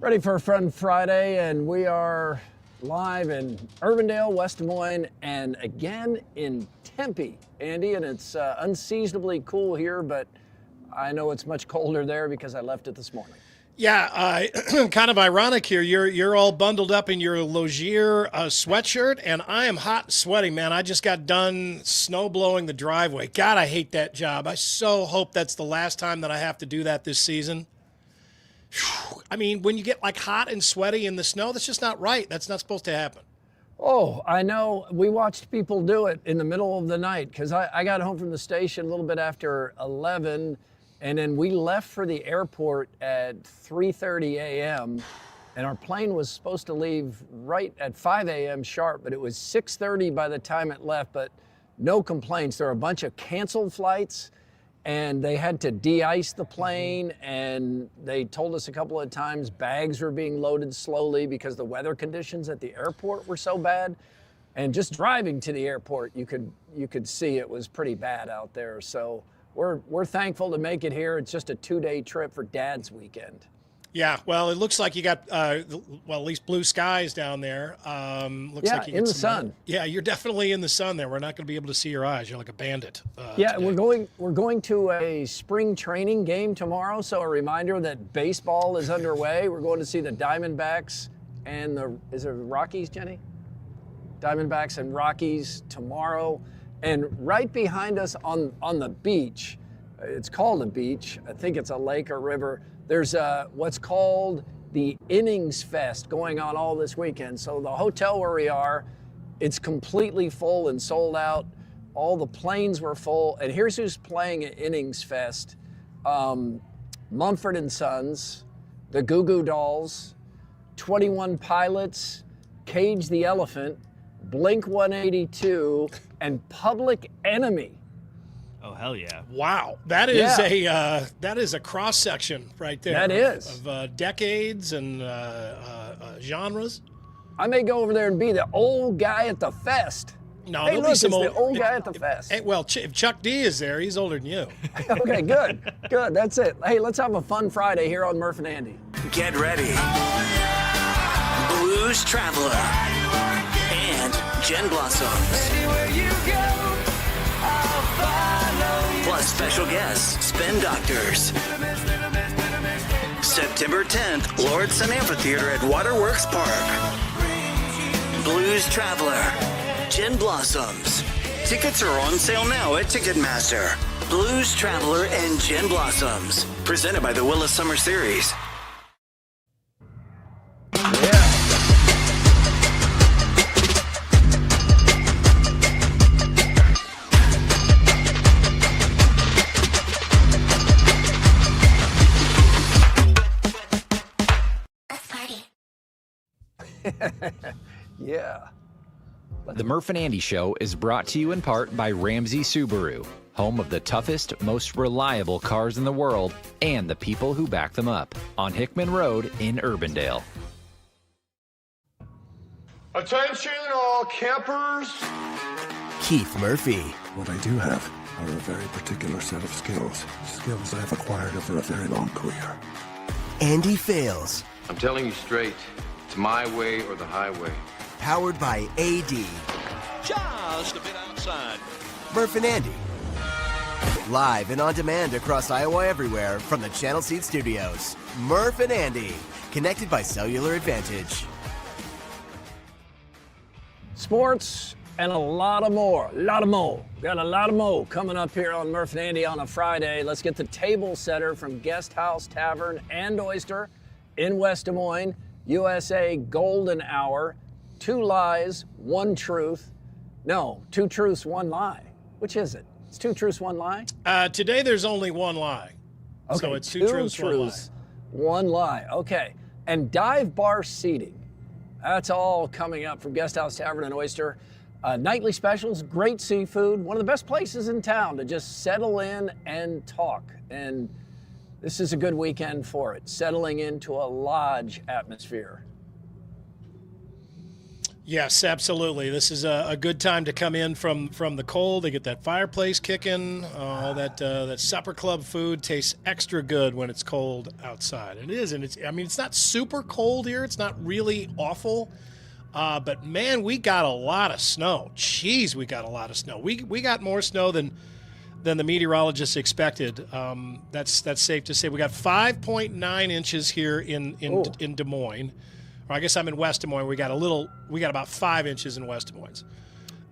Ready for a Fun Friday, and we are live in Urbandale, West Des Moines, and again in Tempe, Andy, and it's unseasonably cool here, but I know it's much colder there because I left it this morning. Yeah, kind of ironic here. You're all bundled up in your Logier sweatshirt, and I am hot and sweaty, man. I just got done snow blowing the driveway. God, I hate that job. I so hope that's the last time that I have to do that this season. I mean, when you get like hot and sweaty in the snow, that's just not right. That's not supposed to happen. Oh, I know. We watched people do it in the middle of the night because I got home from the station a little bit after 11, and then we left for the airport at 3:30 a.m., and our plane was supposed to leave right at 5 a.m. sharp, but it was 6:30 by the time it left, but no complaints. There were a bunch of canceled flights, and they had to de-ice the plane, and they told us a couple of times bags were being loaded slowly because the weather conditions at the airport were so bad. And just driving to the airport, you could see it was pretty bad out there. So we're thankful to make it here. It's just a 2-day trip for Dad's weekend. Yeah, well, it looks like you got, at least blue skies down there. Looks like you in the sun. Yeah, you're definitely in the sun there. We're not going to be able to see your eyes. You're like a bandit. Yeah, today. we're going to a spring training game tomorrow, so a reminder that baseball is underway. We're going to see the Diamondbacks and is it Rockies, Jenny? Diamondbacks and Rockies tomorrow. And right behind us on the beach, it's called a beach, I think it's a lake or river, there's what's called the Innings Fest going on all this weekend. So the hotel where we are, it's completely full and sold out. All the planes were full. And here's who's playing at Innings Fest. Mumford & Sons, the Goo Goo Dolls, 21 Pilots, Cage the Elephant, Blink 182, and Public Enemy. Oh, hell yeah. Wow. That is a cross section right there. That is. Of decades and genres. I may go over there and be the old guy at the fest. No, hey, there'll look, be some it's the old guy at the fest. Hey, well, if Chuck D is there, he's older than you. Okay, good. Good. That's it. Hey, let's have a fun Friday here on Murph and Andy. Get ready. Blues Traveler and Jen Blossoms. Plus special guests, Spin Doctors. September 10th, Lordson Amphitheater at Waterworks Park. Blues Traveler, Jen Blossoms. Tickets are on sale now at Ticketmaster. Blues Traveler and Jen Blossoms. Presented by the Willis Summer Series. Yeah. The Murph and Andy Show is brought to you in part by Ramsey Subaru, home of the toughest, most reliable cars in the world and the people who back them up, on Hickman Road in Urbandale. Attention all campers. Keith Murphy. What I do have are a very particular set of skills. Skills I've acquired over a very long career. Andy Fales. I'm telling you straight, it's my way or the highway. Powered by AD. Just a bit outside. Murph and Andy. Live and on demand across Iowa everywhere from the Channel Seed Studios. Murph and Andy, connected by cellular advantage. Sports and a lot of more. Got a lot of more coming up here on Murph and Andy on a Friday. Let's get the table setter from Guest House Tavern and Oyster in West Des Moines. USA Golden Hour. 2 lies, 1 truth. No, 2 truths, 1 lie. Which is it? It's 2 truths, 1 lie? Today there's only 1 lie. Okay, So it's 2 truths, 1 lie. Okay. And dive bar seating. That's all coming up from Guest House Tavern and Oyster. Nightly specials, great seafood, one of the best places in town to just settle in and talk. And this is a good weekend for it, settling into a lodge atmosphere. Yes, absolutely. This is a good time to come in from the cold. They get that fireplace kicking. All that supper club food tastes extra good when it's cold outside. It is, and it's not super cold here. It's not really awful. But man, we got a lot of snow. Jeez, we got a lot of snow. We got more snow than the meteorologists expected. That's safe to say. We got 5.9 inches here in Des Moines. Or I guess I'm in West Des Moines. We got about 5 inches in West Des Moines.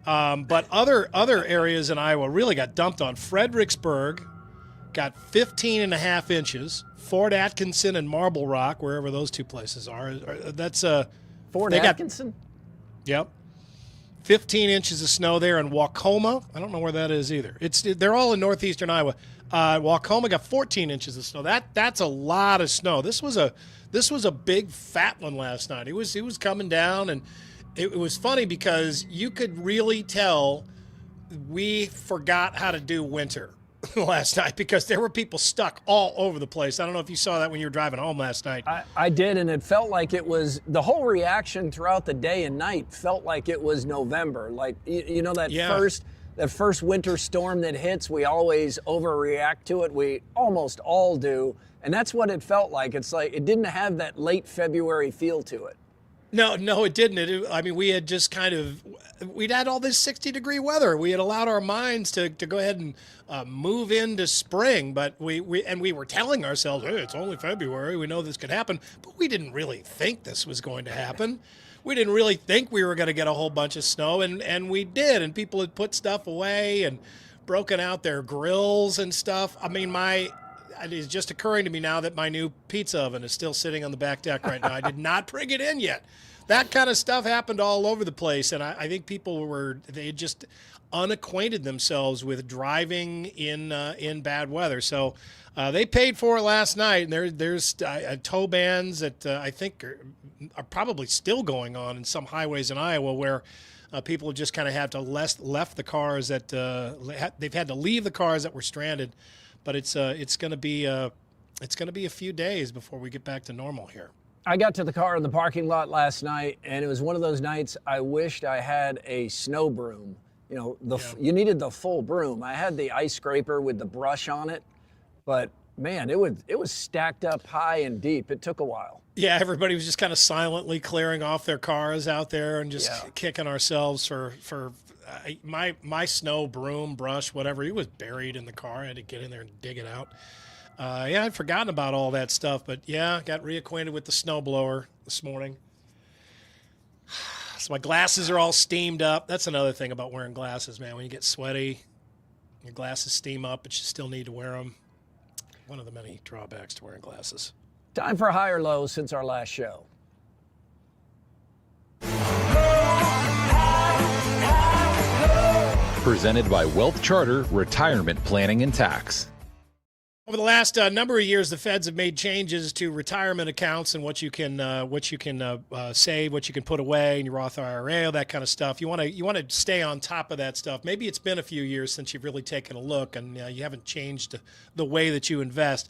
But other areas in Iowa really got dumped on. Fredericksburg got 15.5 inches. Fort Atkinson and Marble Rock, wherever those 2 places are, that's Fort Atkinson? Yep. 15 inches of snow there in Wacoma. I don't know where that is either. They're all in northeastern Iowa. Wacoma got 14 inches of snow. That's a lot of snow. This was a big fat one last night. It was coming down, and it was funny because you could really tell we forgot how to do winter last night because there were people stuck all over the place. I don't know if you saw that when you were driving home last night. I did, and it felt like it was, the whole reaction throughout the day and night felt like it was November. Like, you know, that first winter storm that hits, we always overreact to it. We almost all do. And that's what it felt like. It's like it didn't have that late February feel to it. No, it didn't. We had just we'd had all this 60-degree weather. We had allowed our minds to go ahead and move into spring, but we were telling ourselves, hey, it's only February. We know this could happen, but we didn't really think this was going to happen. We didn't really think we were going to get a whole bunch of snow, and we did, and people had put stuff away and broken out their grills and stuff. I mean, it is just occurring to me now that my new pizza oven is still sitting on the back deck right now. I did not bring it in yet. That kind of stuff happened all over the place, and I think people they just unacquainted themselves with driving in bad weather. So they paid for it last night, and there's tow bans that I think are probably still going on in some highways in Iowa where people have just kind of had to left the cars that they've had to leave the cars that were stranded. But it's going to be a few days before we get back to normal here. I got to the car in the parking lot last night, and it was one of those nights I wished I had a snow broom. You know, you needed the full broom. I had the ice scraper with the brush on it, but man, it was stacked up high and deep. It took a while. Yeah, everybody was just kind of silently clearing off their cars out there and just kicking ourselves for my snow broom, brush, whatever. It was buried in the car. I had to get in there and dig it out. I'd forgotten about all that stuff, but got reacquainted with the snowblower this morning. So my glasses are all steamed up. That's another thing about wearing glasses, man. When you get sweaty, your glasses steam up, but you still need to wear them. One of the many drawbacks to wearing glasses. Time for high or low since our last show. Presented by Wealth Charter Retirement Planning and Tax. Over the last number of years, the feds have made changes to retirement accounts and what you can save, what you can put away in your Roth IRA, all that kind of stuff. You want to stay on top of that stuff. Maybe it's been a few years since you've really taken a look and you haven't changed the way that you invest.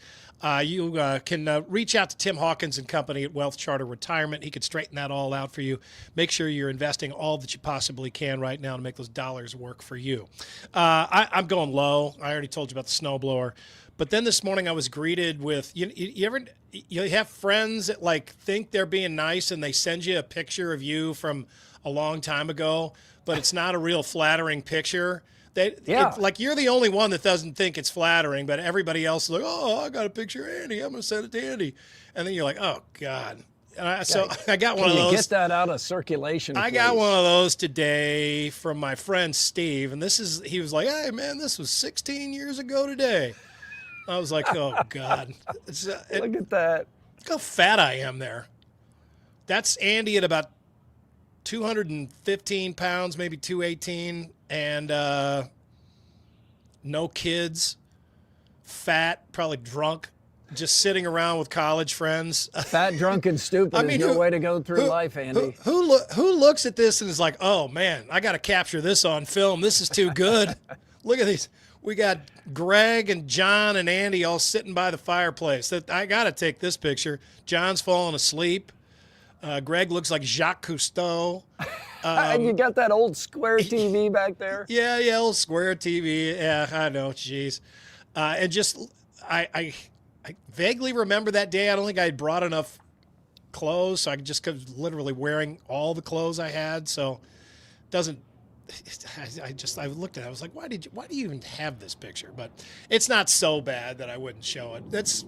You can reach out to Tim Hawkins and company at Wealth Charter Retirement. He could straighten that all out for you. Make sure you're investing all that you possibly can right now to make those dollars work for you. I'm going low. I already told you about the snowblower. But then this morning I was greeted with, you have friends that like think they're being nice and they send you a picture of you from a long time ago, but it's not a real flattering picture. Like you're the only one that doesn't think it's flattering, but everybody else is like, oh, I got a picture of Andy. I'm going to send it to Andy. And then you're like, oh, God. And I got one of those. Can you get that out of circulation, I please? got one of those today from my friend Steve. And he was like, hey, man, this was 16 years ago today. I was like, oh, God. Look at that. Look how fat I am there. That's Andy at about 215 pounds, maybe 218, and no kids, fat, probably drunk, just sitting around with college friends. Fat, drunk, and stupid is no way to go through life, Andy. Who looks at this and is like, oh, man, I got to capture this on film. This is too good. Look at these. We got Greg and John and Andy all sitting by the fireplace. I got to take this picture. John's falling asleep. Greg looks like Jacques Cousteau. And you got that old square TV back there? Yeah, old square TV. Yeah, I know, jeez. And just, I vaguely remember that day. I don't think I brought enough clothes, so I just was literally wearing all the clothes I had. So it doesn't. I looked at it. I was like, why do you even have this picture? But it's not so bad that I wouldn't show it. It's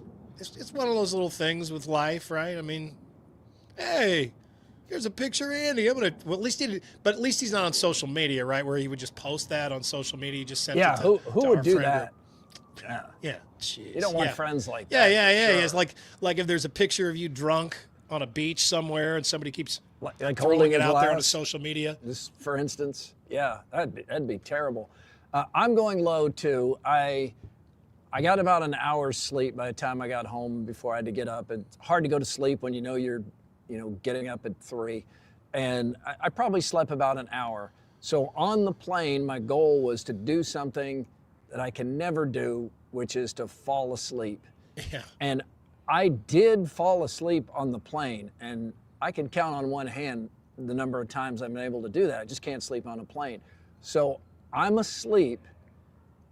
one of those little things with life, right? I mean, hey, here's a picture of Andy. Well, at least he's not on social media, right? Where he would just post that on social media. He just sent it to who would do that? Yeah, jeez. You don't want friends like that. Yeah. Sure. It's like if there's a picture of you drunk on a beach somewhere and somebody keeps like holding it out there on social media. Just for instance, yeah, that'd be terrible. I'm going low too. I got about an hour's sleep by the time I got home before I had to get up. It's hard to go to sleep when you know you're getting up at 3. And I probably slept about an hour. So on the plane, my goal was to do something that I can never do, which is to fall asleep. Yeah. And I did fall asleep on the plane, and I can count on one hand the number of times I've been able to do that. I just can't sleep on a plane. So I'm asleep,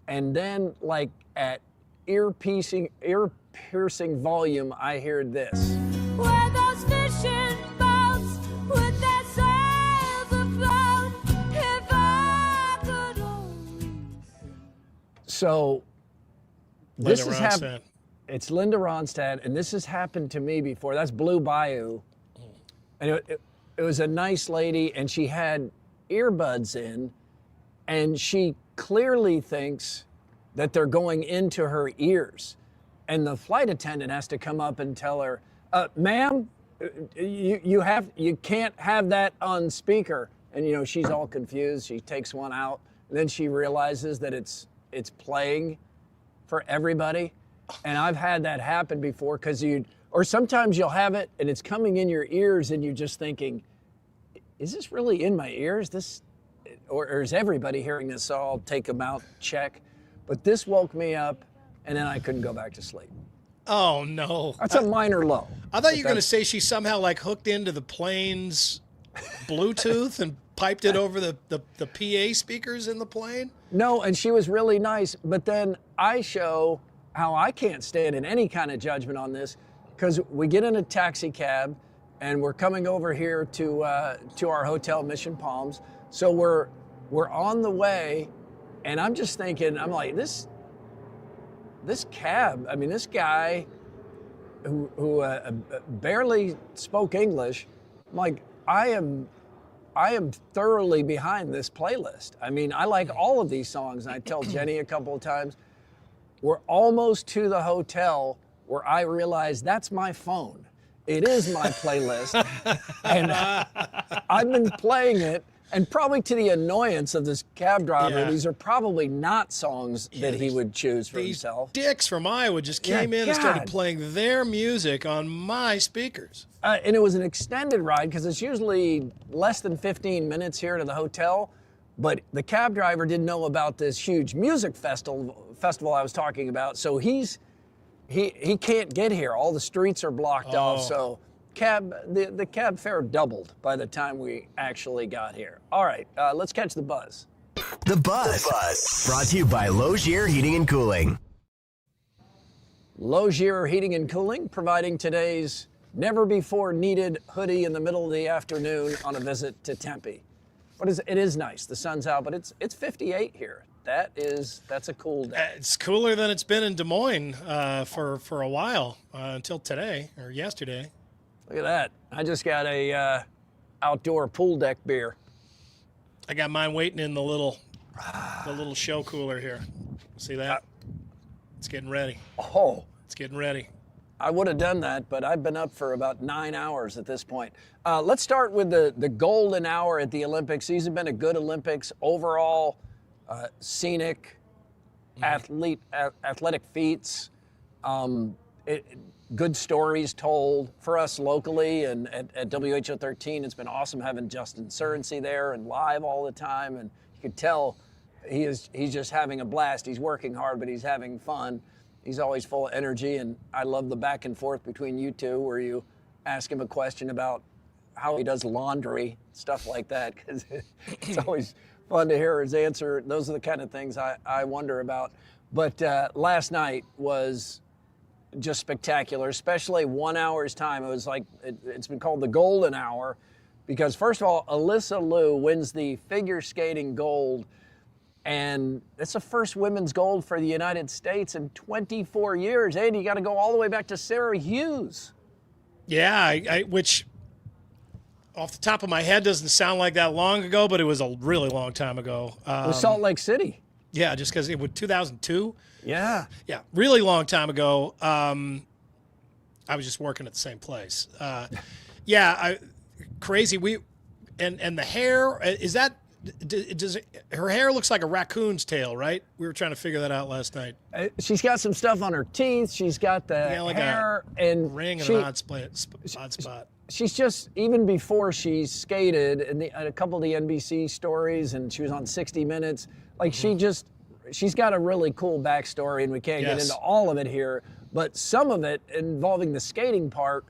and then like at ear-piercing volume, I hear this. Where those fishing boats with their sails afloat, if I could only. So this Linda has Ronstadt. happened. It's Linda Ronstadt, and this has happened to me before. That's Blue Bayou. And it was a nice lady, and she had earbuds in, and she clearly thinks that they're going into her ears. And the flight attendant has to come up and tell her, ma'am, you can't have that on speaker. And she's all confused. She takes one out, and then she realizes that it's playing for everybody. And I've had that happen before or sometimes you'll have it and it's coming in your ears and you're just thinking, is this really in my ears? Or is everybody hearing this? So I'll take them out, check. But this woke me up and then I couldn't go back to sleep. Oh, no. That's a minor low. I thought you were going to say she somehow like hooked into the plane's Bluetooth and piped it over the PA speakers in the plane. No, and she was really nice. But then I show how I can't stand in any kind of judgment on this, because we get in a taxi cab and we're coming over here to our hotel, Mission Palms. So we're on the way, and I'm just thinking, I'm like, this cab, I mean, this guy who barely spoke English, I'm like, I am thoroughly behind this playlist. I mean, I like all of these songs, and I tell Jenny a couple of times. We're almost to the hotel where I realize that's my phone. It is my playlist. And I've been playing it, and probably to the annoyance of this cab driver, these are probably not songs that he would choose for himself. These dicks from Iowa just came in and started playing their music on my speakers. And it was an extended ride because it's usually less than 15 minutes here to the hotel. But the cab driver didn't know about this huge music festival I was talking about, so he can't get here. All the streets are blocked off, so the cab fare doubled by the time we actually got here. All right, let's catch the buzz. The Buzz. Brought to you by Logier Heating and Cooling. Logier Heating and Cooling, providing today's never-before-needed hoodie in the middle of the afternoon on a visit to Tempe. But it is nice. The sun's out, but it's 58 here. that's a cool day. It's cooler than it's been in Des Moines for a while until today or yesterday. Look at that. I just got a outdoor pool deck beer. I got mine waiting in the little show cooler here. See that? It's getting ready. Oh, it's getting ready. I would have done that, but I've been up for about 9 hours at this point. Let's start with the golden hour at the Olympics. These have been a good Olympics overall, scenic, athletic feats, good stories told for us locally. And at WHO 13, it's been awesome having Justin Surrency there and live all the time. And you could tell he's just having a blast. He's working hard, but he's having fun. He's always full of energy, and I love the back and forth between you two where you ask him a question about how he does laundry, stuff like that, because it's always fun to hear his answer. Those are the kind of things I wonder about. But last night was just spectacular, especially 1 hour's time. It was like, it's been called the golden hour because, first of all, Alyssa Liu wins the figure skating gold. And it's the first women's gold for the United States in 24 years. Andy, you got to go all the way back to Sarah Hughes. Yeah, which off the top of my head doesn't sound like that long ago, but it was a really long time ago. It was Salt Lake City. Yeah, just because it was 2002. Yeah. Yeah, really long time ago. I was just working at the same place. Crazy. And the hair, is that... her hair looks like a raccoon's tail, right? We were trying to figure that out last night. She's got some stuff on her teeth. She's got the like hair and ring and an odd spot. She's just, even before she skated in a couple of the NBC stories, and she was on 60 Minutes, like she's got a really cool backstory, and we can't get into all of it here, but some of it involving the skating part.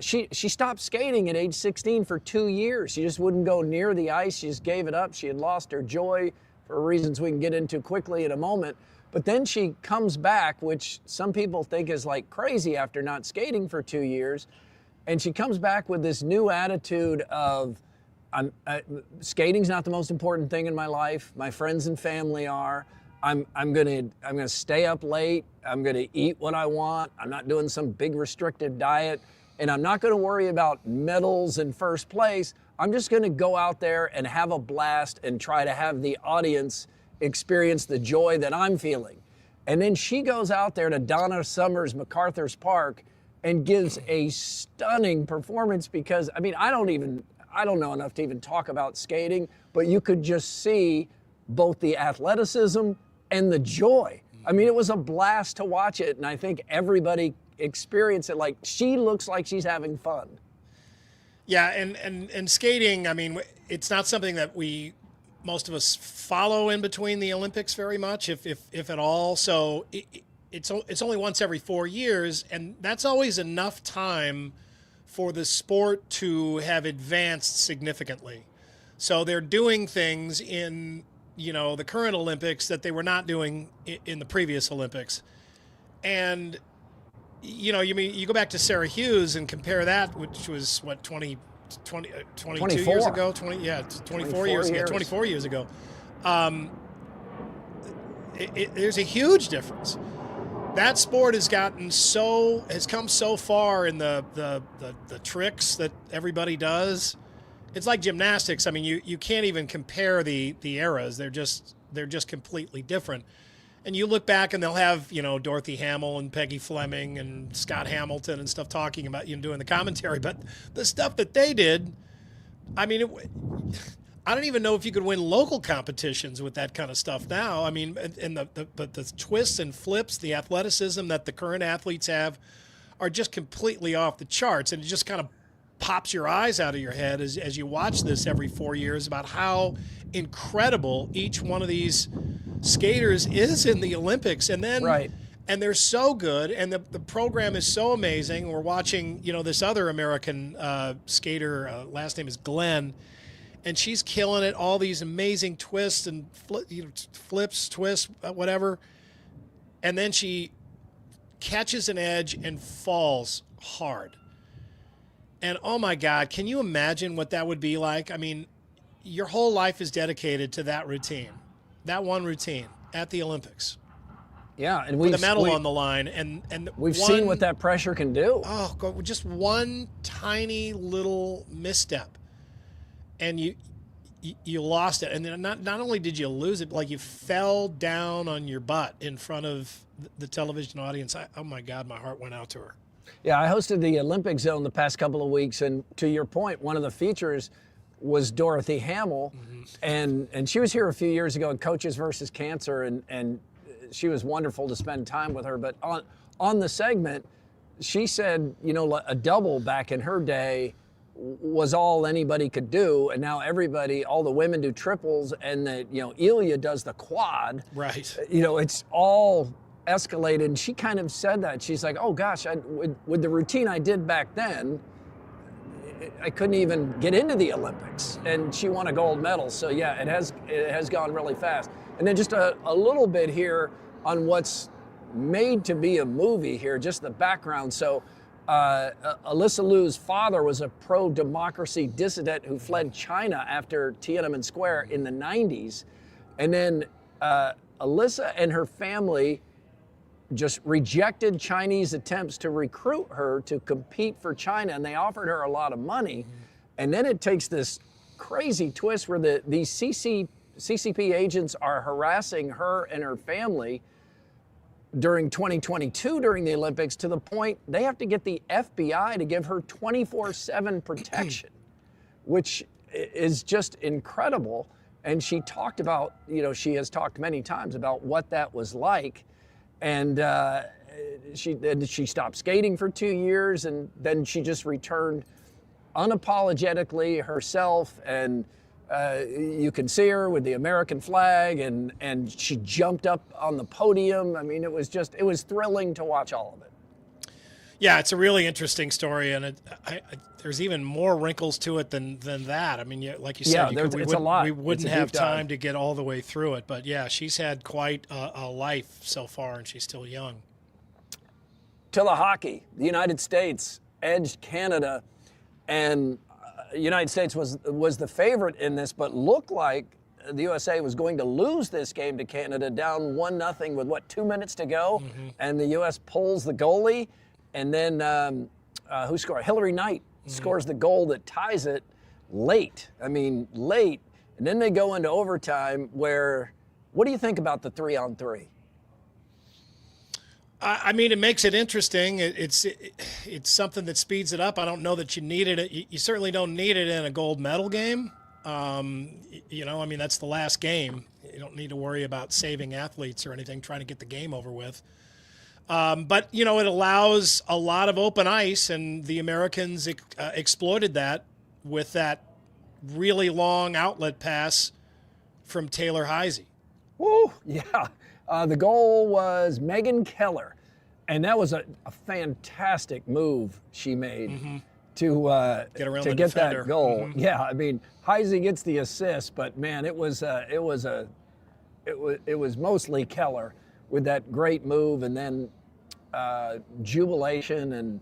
She stopped skating at age 16 for 2 years. She just wouldn't go near the ice. She just gave it up. She had lost her joy for reasons we can get into quickly in a moment. But then she comes back, which some people think is like crazy after not skating for 2 years. And she comes back with this new attitude of, skating's not the most important thing in my life. My friends and family are. I'm gonna stay up late. I'm gonna eat what I want. I'm not doing some big restricted diet. And I'm not going to worry about medals in first place. I'm just going to go out there and have a blast and try to have the audience experience the joy that I'm feeling. And then she goes out there to Donna Summer's MacArthur's Park and gives a stunning performance because, I mean, I don't know enough to even talk about skating, but you could just see both the athleticism and the joy. I mean, it was a blast to watch it, and I think everybody experience it. Like, she looks like she's having fun. Yeah, and skating, I mean, it's not something that most of us follow in between the Olympics very much, if at all. So it's only once every 4 years, and that's always enough time for the sport to have advanced significantly. So they're doing things in, the current Olympics that they were not doing in the previous Olympics. And you go back to Sarah Hughes and compare that, which was what 22 years ago, 24 years ago, 24 years ago. There's a huge difference. That sport has come so far in the tricks that everybody does. It's like gymnastics. I mean, you can't even compare the eras. They're just completely different. And you look back and they'll have, Dorothy Hamill and Peggy Fleming and Scott Hamilton and stuff talking about, doing the commentary. But the stuff that they did, I mean, I don't even know if you could win local competitions with that kind of stuff now. I mean, and the twists and flips, the athleticism that the current athletes have are just completely off the charts. And it just kind of pops your eyes out of your head as you watch this every 4 years about how incredible each one of these skaters is in the Olympics. And then and they're so good, and the program is so amazing. We're watching, this other American skater, last name is Glenn, and she's killing it, all these amazing twists and flips, twists, whatever. And then she catches an edge and falls hard. And oh my God, can you imagine what that would be like? I mean, your whole life is dedicated to that routine. that one routine at the Olympics Yeah, and with a medal on the line, and we've seen what that pressure can do. Oh, just one tiny little misstep, and you lost it. And then not only did you lose it, but like you fell down on your butt in front of the television audience. Oh my God, my heart went out to her. Yeah, I hosted the Olympic Zone the past couple of weeks, and to your point, one of the features was Dorothy Hamill, and she was here a few years ago in Coaches versus Cancer, and she was wonderful to spend time with her. But on the segment, she said, you know, a double back in her day was all anybody could do, and now all the women do triples, and Ilya does the quad. Right. You know, it's all escalated. And she kind of said that. She's like, oh gosh, with the routine I did back then, I couldn't even get into the Olympics, and she won a gold medal. So yeah, it has gone really fast. And then just a little bit here on what's made to be a movie here, just the background. So Alyssa Liu's father was a pro-democracy dissident who fled China after Tiananmen Square in the 90s. And then Alyssa and her family just rejected Chinese attempts to recruit her to compete for China, and they offered her a lot of money. And then it takes this crazy twist where these CCP agents are harassing her and her family during 2022 during the Olympics, to the point they have to get the FBI to give her 24/7 protection, which is just incredible. And she talked about, she has talked many times about what that was like. And she stopped skating for 2 years, and then she just returned unapologetically herself. And you can see her with the American flag, and she jumped up on the podium. I mean, it was thrilling to watch all of it. Yeah, it's a really interesting story, and there's even more wrinkles to it than that. I mean, like you said, it's a lot. We wouldn't have time to get all the way through it. But yeah, she's had quite a life so far, and she's still young. To the hockey, the United States edged Canada, and the United States was the favorite in this, but looked like the USA was going to lose this game to Canada, down 1-0 with 2 minutes to go, and the U.S. pulls the goalie. And then who scored? Hillary Knight scores the goal that ties it late. And then they go into overtime where, what do you think about the 3-on-3? I mean, it makes it interesting. It's something that speeds it up. I don't know that you needed it. You certainly don't need it in a gold medal game. That's the last game. You don't need to worry about saving athletes or anything, trying to get the game over with. But it allows a lot of open ice, and the Americans exploited that with that really long outlet pass from Taylor Heisey. Woo, yeah. The goal was Megan Keller, and that was a fantastic move she made to get that goal. Yeah, I mean, Heisey gets the assist, but man, it was mostly Keller with that great move, and then jubilation, and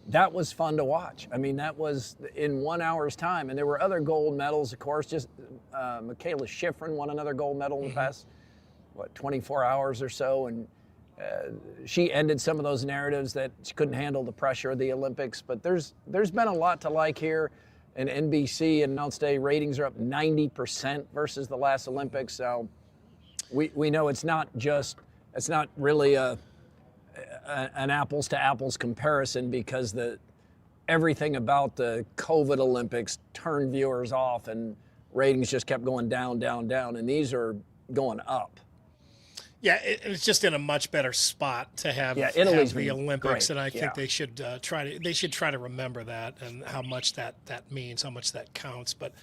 that was fun to watch. I mean, that was in 1 hour's time, and there were other gold medals, of course. Just Michaela Schifrin won another gold medal in the past 24 hours or so, and she ended some of those narratives that she couldn't handle the pressure of the Olympics. But there's been a lot to like here, and NBC announced today ratings are up 90% versus the last Olympics. So we know it's not really an apples to apples comparison, because everything about the COVID Olympics turned viewers off, and ratings just kept going down, and these are going up. Yeah, it's just in a much better spot to have the Olympics, and I think they should try to remember that, and how much that means, how much that counts. But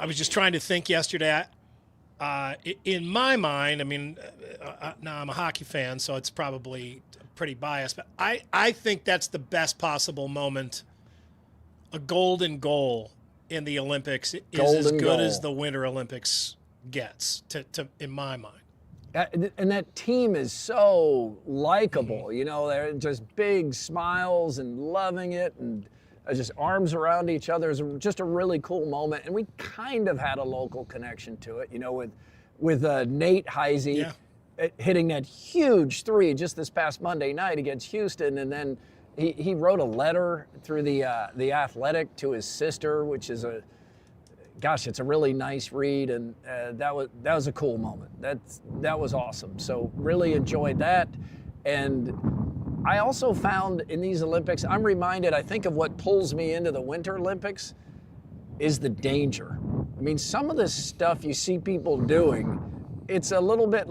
I was just trying to think yesterday. In my mind, I mean, now I'm a hockey fan, so it's probably pretty biased, but I think that's the best possible moment. A golden goal in the Olympics is as good as the Winter Olympics gets, in my mind. And that team is so likable. They're just big smiles and loving it, and just arms around each other. It's just a really cool moment. And we kind of had a local connection to it, with with Nate Heisey hitting that huge three just this past Monday night against Houston, and then he wrote a letter through the Athletic to his sister, which is it's a really nice read, and that was a cool moment. That was awesome. So really enjoyed that, and I also found in these Olympics, I'm reminded, I think, of what pulls me into the Winter Olympics is the danger. I mean, some of this stuff you see people doing, it's a little bit,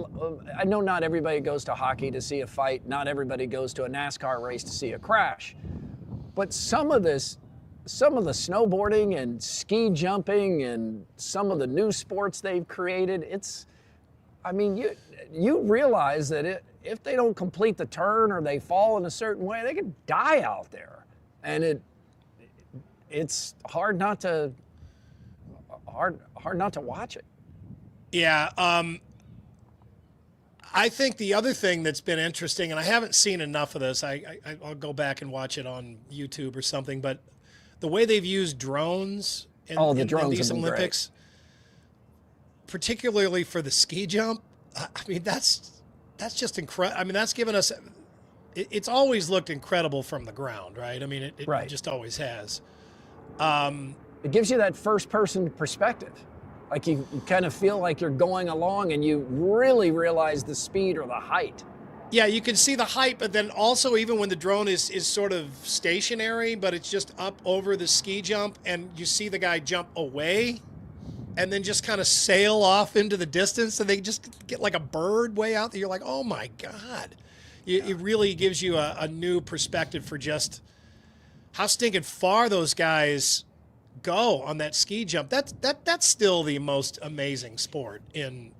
I know not everybody goes to hockey to see a fight, not everybody goes to a NASCAR race to see a crash, but some of the snowboarding and ski jumping and some of the new sports they've created, you realize that if they don't complete the turn or they fall in a certain way, they could die out there. And it's hard not to watch it. Yeah. I think the other thing that's been interesting, and I haven't seen enough of this, I'll go back and watch it on YouTube or something, but the way they've used drones in these Olympics, particularly for the ski jump, I mean, that's just incredible. I mean, that's given us, it's always looked incredible from the ground, right? I mean, it just always has. It gives you that first person perspective. Like you kind of feel like you're going along and you really realize the speed or the height. Yeah, you can see the height, but then also even when the drone is sort of stationary, but it's just up over the ski jump and you see the guy jump away and then just kind of sail off into the distance and they just get like a bird way out there. You're like, oh my God. It really gives you a new perspective for just how stinking far those guys go on that ski jump. That's still the most amazing sport in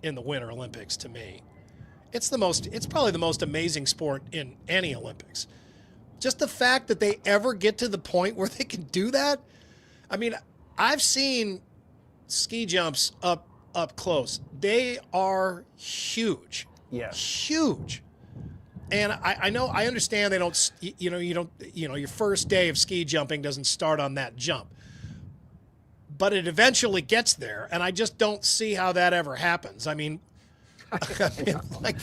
the Winter Olympics to me. It's probably the most amazing sport in any Olympics. Just the fact that they ever get to the point where they can do that. I mean, I've seen ski jumps up close. They are huge. Yes. Huge. And I understand they don't, your first day of ski jumping doesn't start on that jump. But it eventually gets there, and I just don't see how that ever happens. I mean, like,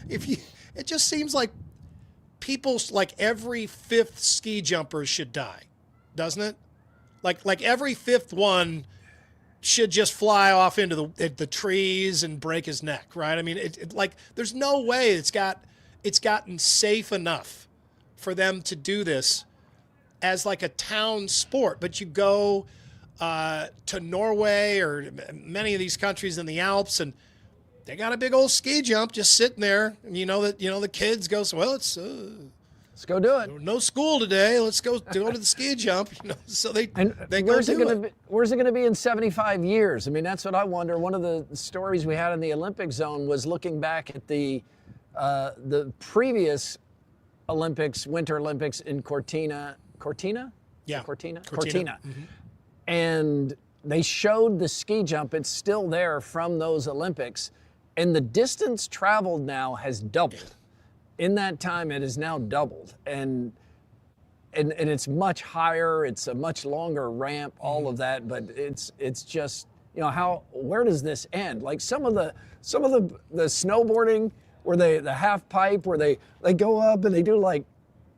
it just seems like every fifth ski jumper should die, doesn't it? Like every fifth one should just fly off into the trees and break his neck, right? I mean, there's no way it's gotten safe enough for them to do this as like a town sport. But you go to Norway or many of these countries in the Alps, and they got a big old ski jump just sitting there. And the kids go, well, let's go do it. No school today. Let's go to the ski jump. So they go do it. Where's it going to be in 75 years? I mean, that's what I wonder. One of the stories we had in the Olympic zone was looking back at the previous Olympics, Winter Olympics in Cortina? Yeah. Cortina. Mm-hmm. And they showed the ski jump. It's still there from those Olympics. And the distance traveled now has doubled. In that time, it has now doubled. And it's much higher. It's a much longer ramp, all of that. But it's just, where does this end? Like some of the snowboarding where the half pipe where they go up and they do like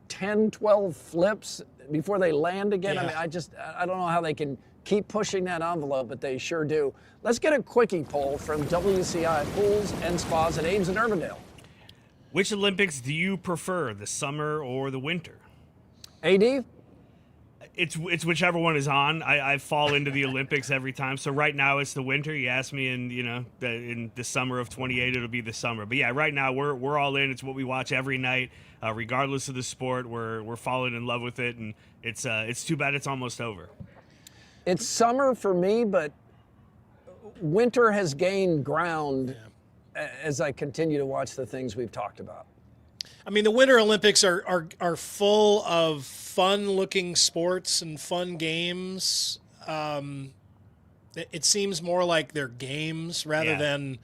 10, 12 flips before they land again. Yeah. I mean, I don't know how they can keep pushing that envelope, but they sure do. Let's get a quickie poll from WCI Pools and Spas at Ames and Urbandale. Which Olympics do you prefer, the summer or the winter? AD? It's whichever one is on. I fall into the Olympics every time. So right now it's the winter. You ask me in the summer of 28, it'll be the summer. But yeah, right now we're all in. It's what we watch every night, regardless of the sport. We're falling in love with it, and it's too bad it's almost over. It's summer for me, but winter has gained ground as I continue to watch the things we've talked about. I mean, the Winter Olympics are full of fun-looking sports and fun games. It seems more like they're games rather than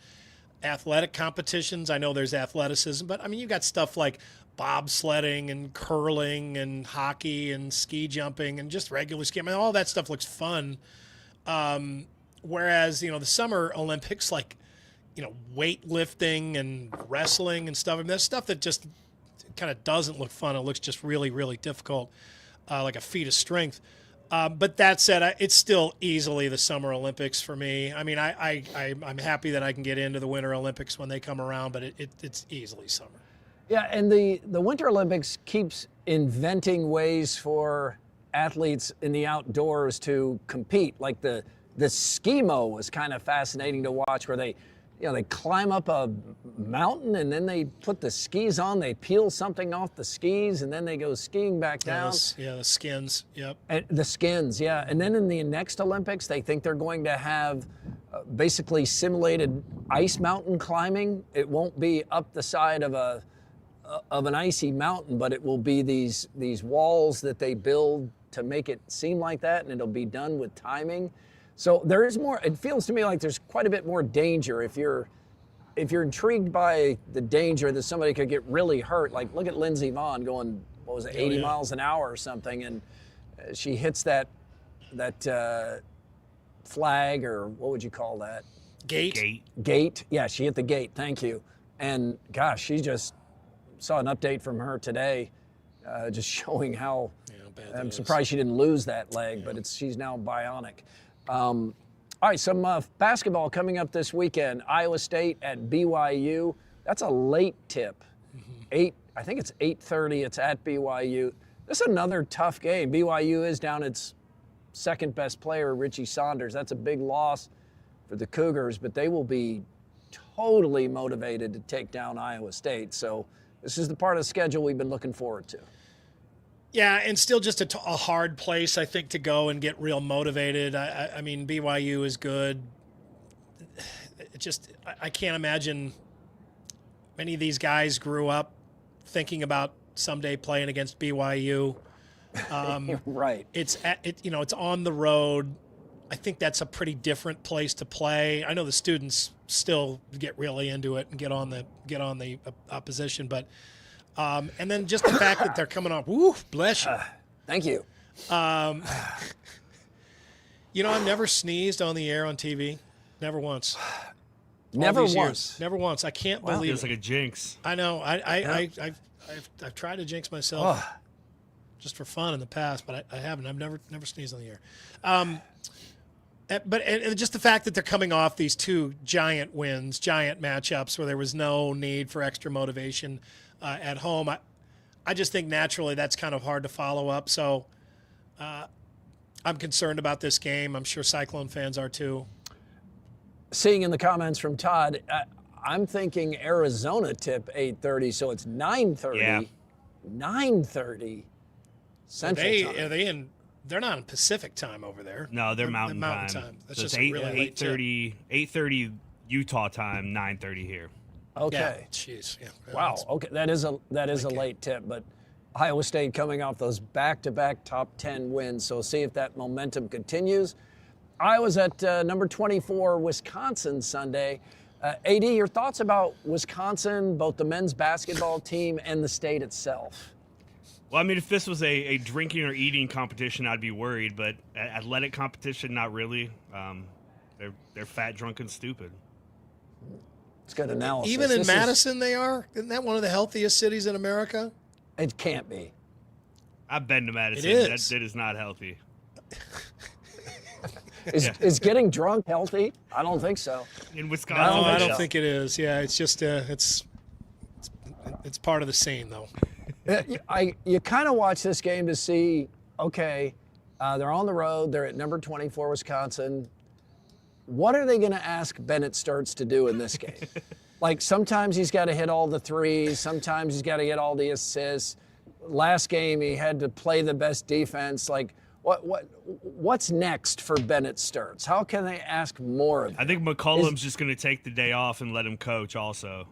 athletic competitions. I know there's athleticism, but I mean, you got stuff like bobsledding and curling and hockey and ski jumping and just regular ski. I mean, all that stuff looks fun. Whereas, the Summer Olympics, like, weightlifting and wrestling and stuff. I mean, that's stuff that just kind of doesn't look fun. It looks just really, really difficult, like a feat of strength. But that said, it's still easily the Summer Olympics for me. I mean, I'm happy that I can get into the Winter Olympics when they come around, but it's easily summer. Yeah, and the Winter Olympics keeps inventing ways for athletes in the outdoors to compete. Like the skimo was kind of fascinating to watch, where they climb up a mountain and then they put the skis on, they peel something off the skis, and then they go skiing back down. Yeah, the skins. Yep. And the skins, yeah. And then in the next Olympics, they think they're going to have basically simulated ice mountain climbing. It won't be up the side of an icy mountain, but it will be these walls that they build to make it seem like that, and it'll be done with timing. So there is more. It feels to me like there's quite a bit more danger if you're intrigued by the danger that somebody could get really hurt. Like, look at Lindsey Vonn going, what was it, 80 miles an hour or something, and she hits that flag, or what would you call that? Gate. Yeah, she hit the gate. Thank you. And gosh, she just saw an update from her today, just showing how. I'm surprised she didn't lose that leg, but she's now bionic. All right, some basketball coming up this weekend. Iowa State at BYU. That's a late tip. I think it's 8:30. It's at BYU. This is another tough game. BYU is down its second best player, Richie Saunders. That's a big loss for the Cougars, but they will be totally motivated to take down Iowa State. So this is the part of the schedule we've been looking forward to. Yeah, and still just a hard place, I think, to go and get real motivated. I mean, BYU is good. I can't imagine many of these guys grew up thinking about someday playing against BYU. Right. It's on the road. I think that's a pretty different place to play. I know the students still get really into it and get on the opposition, but. And then just the fact that they're coming off, woo, bless you. Thank you. I've never sneezed on the air on TV. Never once. Never once. Never once. I can't believe it. Feels like a jinx. I know. I've tried to jinx myself just for fun in the past, but I haven't. I've never sneezed on the air. But just the fact that they're coming off these two giant wins, giant matchups where there was no need for extra motivation at home, I just think naturally that's kind of hard to follow up. So I'm concerned about this game. I'm sure Cyclone fans are too. Seeing in the comments from Todd, I'm thinking Arizona tip 8:30, so it's 9:30. Yeah. 9:30 Central Time. They're not in Pacific time over there. No, they're Mountain time. That's so just it's a really late tip. 8:30 Utah time, 9:30 here. Okay. Jeez. Yeah. Wow. Okay, that is a late tip, but Iowa State coming off those back-to-back top 10 wins, so see if that momentum continues. Iowa's at number 24, Wisconsin Sunday. AD, your thoughts about Wisconsin, both the men's basketball team and the state itself? Well, I mean, if this was a drinking or eating competition, I'd be worried, but athletic competition, not really. They're fat, drunk, and stupid. It's good analysis. Even in Madison, they are? Isn't that one of the healthiest cities in America? It can't be. I've been to Madison. It is. That is not healthy. Is getting drunk healthy? I don't think so. In Wisconsin, No, I don't think it is. Yeah, it's just it's part of the scene, though. You kind of watch this game to see, okay, they're on the road. They're at number 24, Wisconsin. What are they going to ask Bennett Sturts to do in this game? Like, sometimes he's got to hit all the threes. Sometimes he's got to get all the assists. Last game, he had to play the best defense. Like, what's next for Bennett Sturts? How can they ask more of him? I think McCollum's just going to take the day off and let him coach also.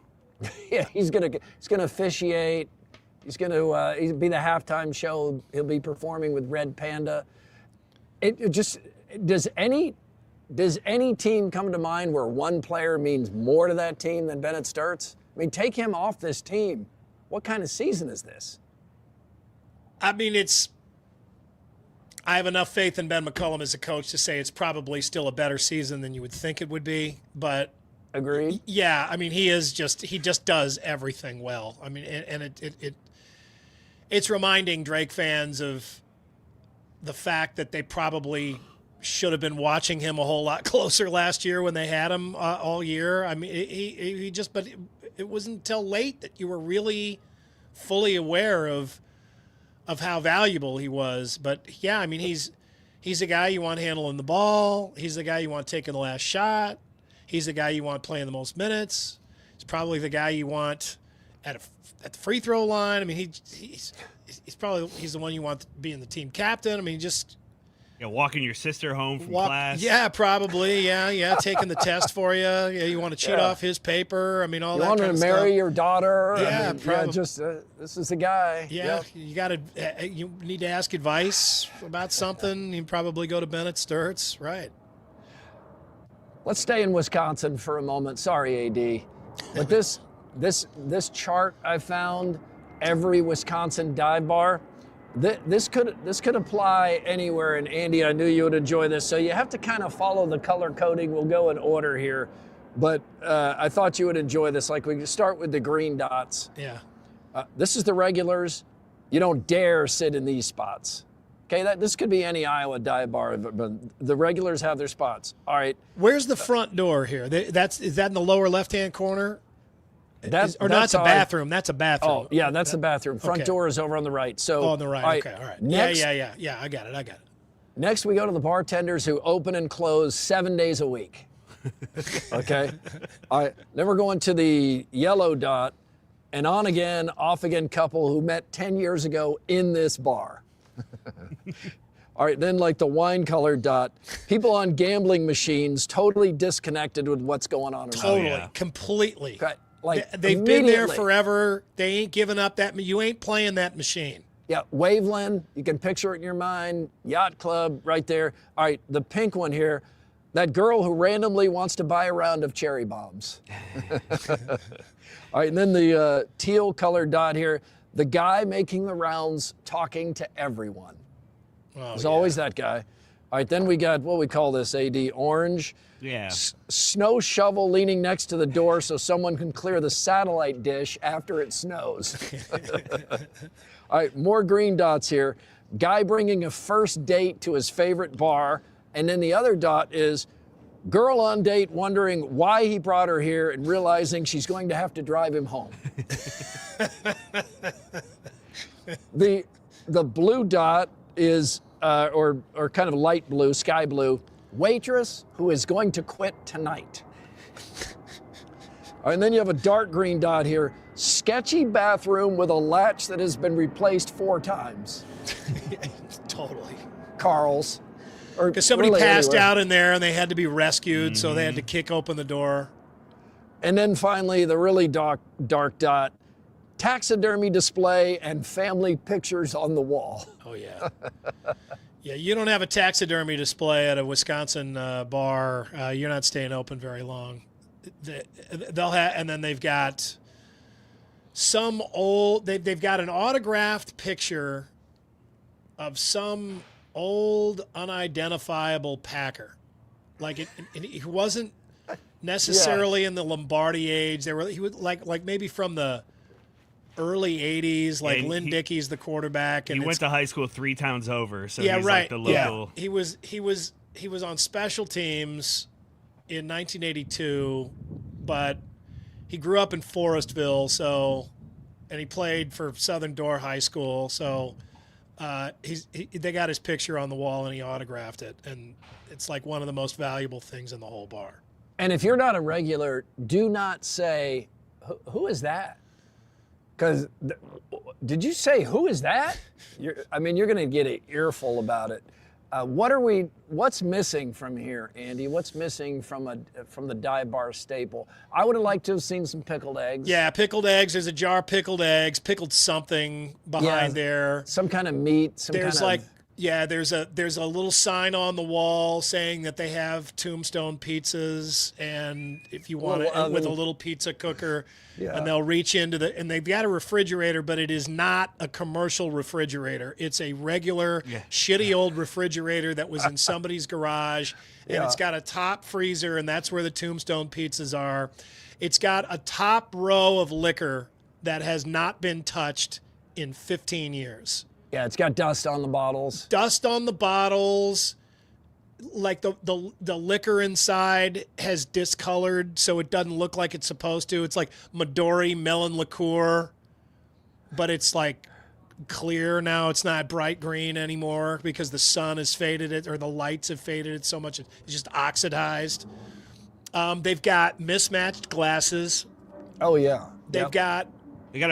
Yeah, he's going to officiate. He's going to be the halftime show. He'll be performing with Red Panda. Does any team come to mind where one player means more to that team than Bennett Sturts? I mean, take him off this team. What kind of season is this? I mean, I have enough faith in Ben McCollum as a coach to say it's probably still a better season than you would think it would be. But Agreed. Yeah, I mean, he just does everything well. I mean, and it's reminding Drake fans of the fact that they probably should have been watching him a whole lot closer last year when they had him all year. I mean, but it wasn't until late that you were really fully aware of how valuable he was. But yeah, I mean, he's a guy you want handling the ball. He's the guy you want taking the last shot. He's the guy you want playing the most minutes. He's probably the guy you want at the free throw line. I mean, he's the one you want being the team captain. I mean, just walking your sister home from class. Yeah, probably. Yeah, taking the test for you. Yeah, you want to cheat off his paper. I mean, all you that want kind of to marry stuff. your daughter. Yeah, I mean, this is the guy. Yeah, you got to. You need to ask advice about something. You probably go to Bennett Sturts, right? Let's stay in Wisconsin for a moment. Sorry, AD, but this chart I found, every Wisconsin dive bar, this could apply anywhere. And Andy, I knew you would enjoy this. So you have to kind of follow the color coding. We'll go in order here, but I thought you would enjoy this. Like we start with the green dots. Yeah. This is the regulars. You don't dare sit in these spots. Okay, this could be any Iowa dive bar, but the regulars have their spots. All right. Where's the front door here? Is that in the lower left-hand corner? That's a bathroom. That's a bathroom. Oh, yeah, that's the bathroom. Front door is over on the right. So on the right. Okay, all right. Next, yeah. I got it. Next, we go to the bartenders who open and close 7 days a week. Okay. All right. Then we're going to the yellow dot, an on again, off again couple who met 10 years ago in this bar. All right, then like the wine colored dot, people on gambling machines totally disconnected with what's going on around. Totally, completely. Okay. Like they've been there forever. They ain't giving up you ain't playing that machine. Yeah, Waveland, you can picture it in your mind. Yacht Club right there. All right, the pink one here, that girl who randomly wants to buy a round of cherry bombs. All right, and then the teal colored dot here, the guy making the rounds talking to everyone. There's always that guy. All right, then we got what we call this, AD, orange. Yeah. Snow shovel leaning next to the door so someone can clear the satellite dish after it snows. All right, more green dots here. Guy bringing a first date to his favorite bar. And then the other dot is girl on date wondering why he brought her here and realizing she's going to have to drive him home. The blue dot is, or kind of light blue, sky blue, waitress who is going to quit tonight. All right, and then you have a dark green dot here, sketchy bathroom with a latch that has been replaced 4 times. Totally. Carl's. Because somebody passed out in there and they had to be rescued, so they had to kick open the door. And then finally, the really dark dot, taxidermy display and family pictures on the wall. Oh, yeah. Yeah, you don't have a taxidermy display at a Wisconsin bar. You're not staying open very long. They'll have, and then they've got some old. They've got an autographed picture of some old unidentifiable Packer. Like it wasn't necessarily in the Lombardi age. He was like maybe from the early 80s, like Lynn Dickey's the quarterback. And he went to high school 3 towns over, so yeah, he's right. like the local. Yeah. He was on special teams in 1982, but he grew up in Forestville, and he played for Southern Door High School, so they got his picture on the wall and he autographed it, and it's like one of the most valuable things in the whole bar. And if you're not a regular, do not say, who is that? Because did you say, who is that? You're going to get an earful about it. What's missing from here, Andy? What's missing from the dive bar staple? I would have liked to have seen some pickled eggs. Yeah, pickled eggs. There's a jar of pickled eggs, pickled something behind there. Some kind of meat. Yeah, there's a little sign on the wall saying that they have Tombstone pizzas, and if you want it with a little pizza cooker, and they'll reach into and they've got a refrigerator, but it is not a commercial refrigerator. It's a regular shitty old refrigerator that was in somebody's garage, and it's got a top freezer, and that's where the Tombstone pizzas are. It's got a top row of liquor that has not been touched in 15 years. Yeah, it's got dust on the bottles. Dust on the bottles. Like the liquor inside has discolored, so it doesn't look like it's supposed to. It's like Midori melon liqueur, but it's like clear now. It's not bright green anymore because the sun has faded it, or the lights have faded it so much it's just oxidized. They've got mismatched glasses. Oh yeah. They've got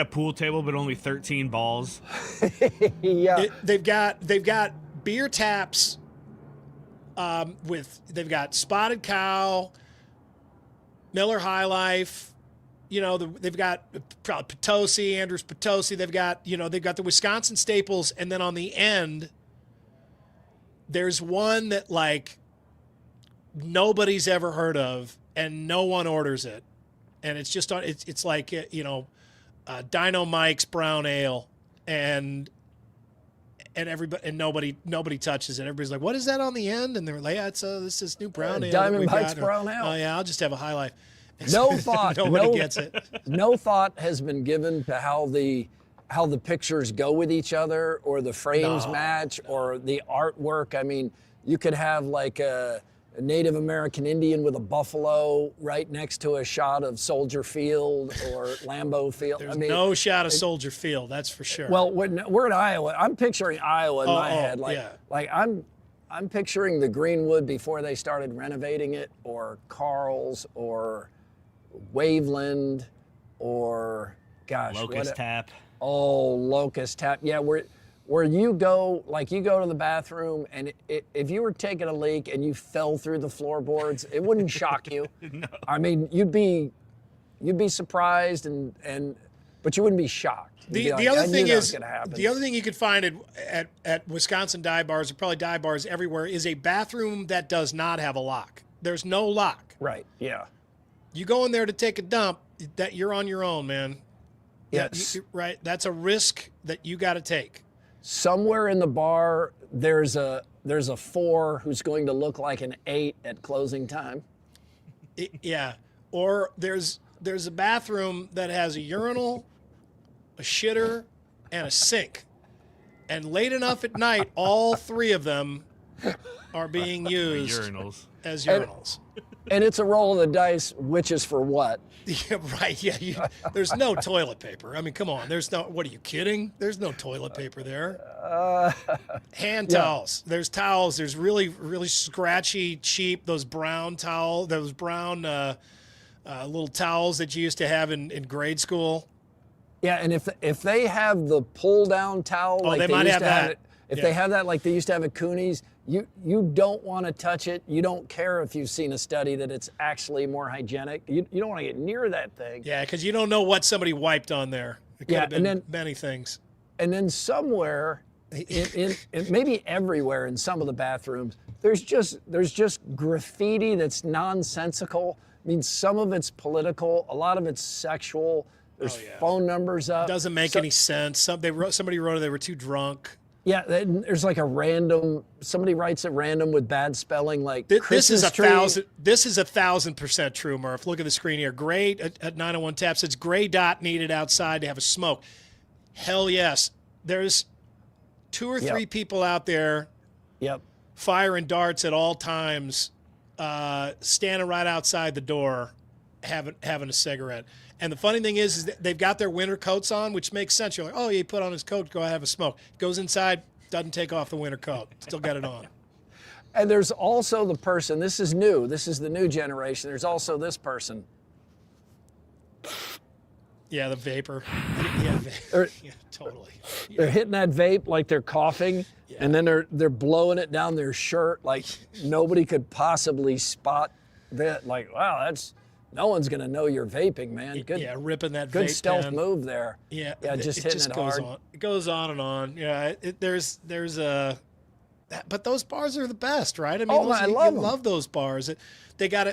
a pool table, but only 13 balls. Yeah. They've got beer taps. They've got Spotted Cow, Miller High Life, they've got probably Potosi, Andrews Potosi. They've got the Wisconsin staples, and then on the end, there's one that like nobody's ever heard of, and no one orders it, and it's just on. It's like Dino Mike's Brown Ale, and everybody and nobody touches it. Everybody's like, "What is that on the end?" And they're like, "Yeah, this is new brown ale." Diamond Mike's Brown Ale. Oh yeah, I'll just have a High Life. No thought. Nobody gets it. No thought has been given to how the pictures go with each other, or the frames match, or the artwork. I mean, you could have like a Native American Indian with a buffalo right next to a shot of Soldier Field or Lambeau Field. There's no shot of Soldier Field, that's for sure. Well, we're in Iowa. I'm picturing Iowa in my head. Like I'm picturing the Greenwood before they started renovating it, or Carl's, or Waveland, or Locust Tap. Oh, Locust Tap. Yeah, where you go to the bathroom, and if you were taking a leak and you fell through the floorboards, it wouldn't shock you. No. I mean, you'd be surprised, but you wouldn't be shocked. The other thing is, the other thing you could find at Wisconsin dive bars, or probably dive bars everywhere, is a bathroom that does not have a lock. There's no lock. Right. Yeah. You go in there to take a dump, that you're on your own, man. Yes. Right. That's a risk that you got to take. Somewhere in the bar, there's a 4 who's going to look like an 8 at closing time. Yeah. Or there's a bathroom that has a urinal, a shitter, and a sink. And late enough at night, all 3 of them are being used as urinals. And it's a roll of the dice, which is for what? Yeah, right. Yeah, there's no toilet paper. I mean, come on. There's no. What are you kidding? There's no toilet paper there. Hand towels. There's towels. There's really, really scratchy, cheap. Those brown little towels that you used to have in grade school. Yeah, and if they have the pull down towel, like they might have that. If they have that, like they used to have at Cooney's, you don't want to touch it. You don't care if you've seen a study that it's actually more hygienic. You don't want to get near that thing. Yeah, because you don't know what somebody wiped on there. It could have been many things. And then somewhere, in maybe everywhere in some of the bathrooms, there's just graffiti that's nonsensical. I mean, some of it's political, a lot of it's sexual. There's phone numbers up. Doesn't make any sense. Somebody wrote they were too drunk. Yeah, there's like somebody writes at random with bad spelling, like this is Christmas tree. This is 1,000% true, Murph. Look at the screen here. Gray at 901 Tap says gray dot needed outside to have a smoke. Hell yes. There's 2 or 3 people out there firing darts at all times, standing right outside the door, having a cigarette. And the funny thing is that they've got their winter coats on, which makes sense. You're like, oh, he put on his coat, go have a smoke. Goes inside, doesn't take off the winter coat. Still got it on. And there's also the person, this is new, this is the new generation. There's also this person. Yeah, the vapor. Yeah, totally. Yeah. They're hitting that vape like they're coughing, and then they're blowing it down their shirt like nobody could possibly spot that. Like, wow, no one's gonna know you're vaping, man. Good, ripping that good vape stealth pen. move there. Yeah, just hitting just it goes hard. On. It goes on and on. Yeah, there's a But those bars are the best, right? I mean, I you love them. love those bars. They got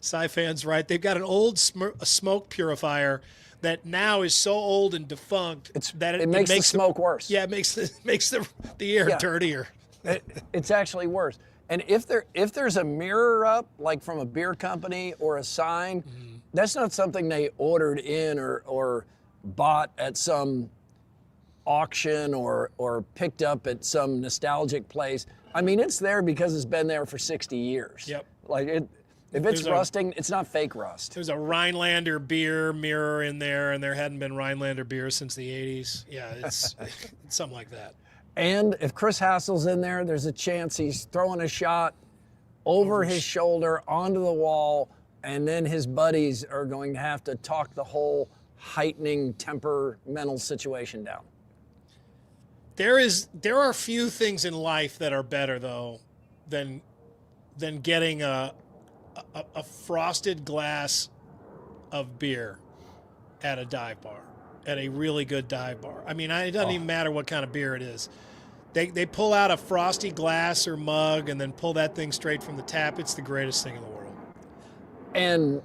Cy fans, right? They've got an old smoke purifier that now is so old and defunct that it makes the smoke worse. Yeah, it makes the air dirtier. It's actually worse. And if there's a mirror up, like from a beer company or a sign, that's not something they ordered in or bought at some auction or picked up at some nostalgic place. I mean, it's there because it's been there for 60 years. Yep. Like if it's rusting, it's not fake rust. There's a Rhinelander beer mirror in there, and there hadn't been Rhinelander beer since the 80s. Yeah, it's something like that. And if Chris Hassel's in there, there's a chance he's throwing a shot over his shoulder onto the wall, and then his buddies are going to have to talk the whole heightening temperamental situation down. There are few things in life that are better though than getting a frosted glass of beer at a dive bar, at a really good dive bar. I mean, it doesn't even matter what kind of beer it is. They pull out a frosty glass or mug and then pull that thing straight from the tap. It's the greatest thing in the world. And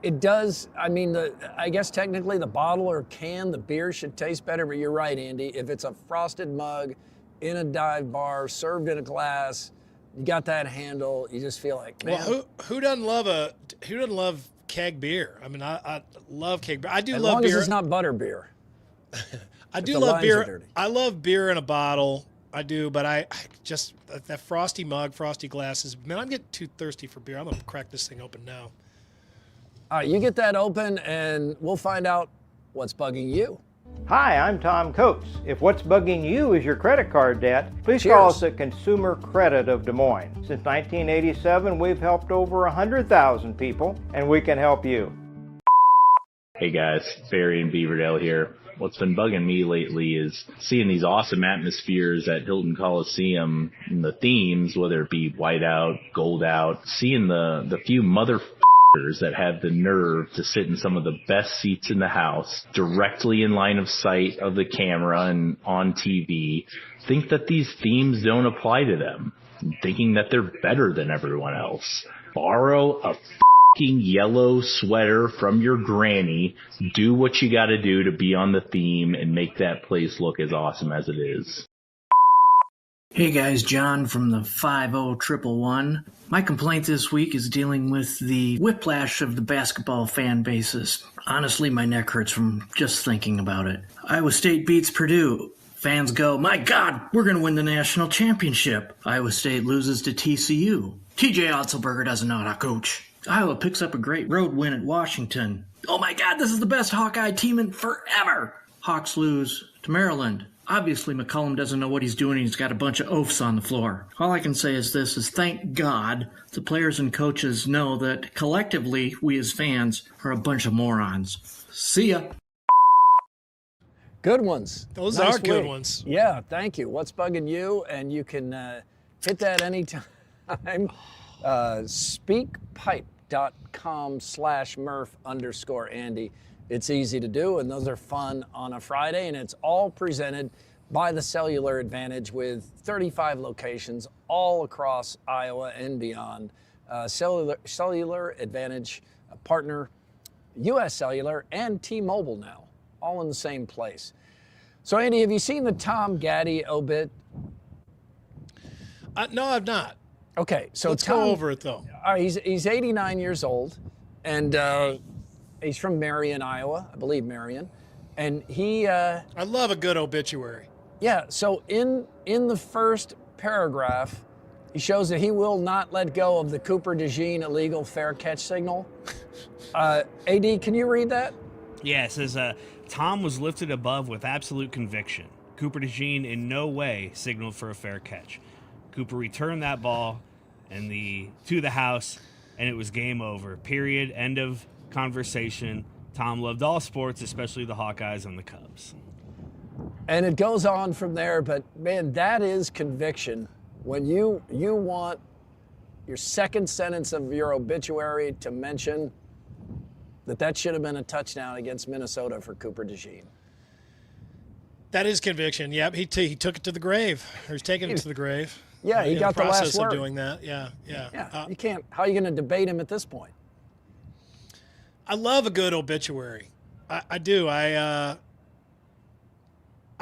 it does, I mean, I guess technically the bottle or can, the beer should taste better, but you're right, Andy. If it's a frosted mug in a dive bar, served in a glass, you got that handle, you just feel like, man. Well, who doesn't love keg beer? I mean, I love keg beer. I do as love long beer. as it's not butter beer. I do love beer. I love beer in a bottle. I do, but I just that frosty mug, frosty glasses. Man, I'm getting too thirsty for beer. I'm gonna crack this thing open now. All right, you get that open, and we'll find out what's bugging you. Hi, I'm Tom Coates. If what's bugging you is your credit card debt, please Cheers. call us at Consumer Credit of Des Moines. Since 1987, we've helped over 100,000 people, and we can help you. Hey guys, Barry in Beaverdale here. What's been bugging me lately is seeing these awesome atmospheres at Hilton Coliseum, and the themes, whether it be white out, gold out, seeing the few motherfuckers that have the nerve to sit in some of the best seats in the house, directly in line of sight of the camera and on TV, think that these themes don't apply to them, thinking that they're better than everyone else. Borrow a yellow sweater from your granny, do what you gotta do to be on the theme and make that place look as awesome as it is. Hey guys, John from the 50111. My complaint this week is dealing with the whiplash of the basketball fan bases. Honestly, my neck hurts from just thinking about it. Iowa State beats Purdue. Fans go, my God, we're going to win the national championship. Iowa State loses to TCU. TJ Otzelberger doesn't know how to coach. Iowa picks up a great road win at Washington. Oh my God, this is the best Hawkeye team in forever. Hawks lose to Maryland. Obviously, McCollum doesn't know what he's doing. He's got a bunch of oafs on the floor. All I can say is this, is thank God the players and coaches know that collectively, we as fans are a bunch of morons. See ya. Good ones. Those Nice are good week. ones. Yeah, thank you. What's bugging you? And you can hit that anytime. Speakpipe.com/Murph_Andy. It's easy to do, and those are fun on a Friday, and it's all presented by the Cellular Advantage with 35 locations all across Iowa and beyond. Cellular Advantage partner, U.S. Cellular, and T-Mobile now, all in the same place. So, Andy, have you seen the Tom Gaddy obit? No, I've not. Okay, so let's Tom, go over it though. He's 89 years old, and he's from Marion, Iowa, I believe Marion, and he. I love a good obituary. Yeah. So in the first paragraph, he shows that he will not let go of the Cooper DeJean illegal fair catch signal. AD, can you read that? Yeah, it says Tom was lifted above with absolute conviction. Cooper DeJean in no way signaled for a fair catch. Cooper returned that ball to the house, and it was game over. Period. End of conversation. Tom loved all sports, especially the Hawkeyes and the Cubs. And it goes on from there, but man, that is conviction. When you want your second sentence of your obituary to mention that should have been a touchdown against Minnesota for Cooper DeJean. That is conviction. Yep, he took it to the grave, or he's taking it to the grave. Yeah, he in got the last process word. of doing that. Yeah. You can't. How are you going to debate him at this point? I love a good obituary. I do. I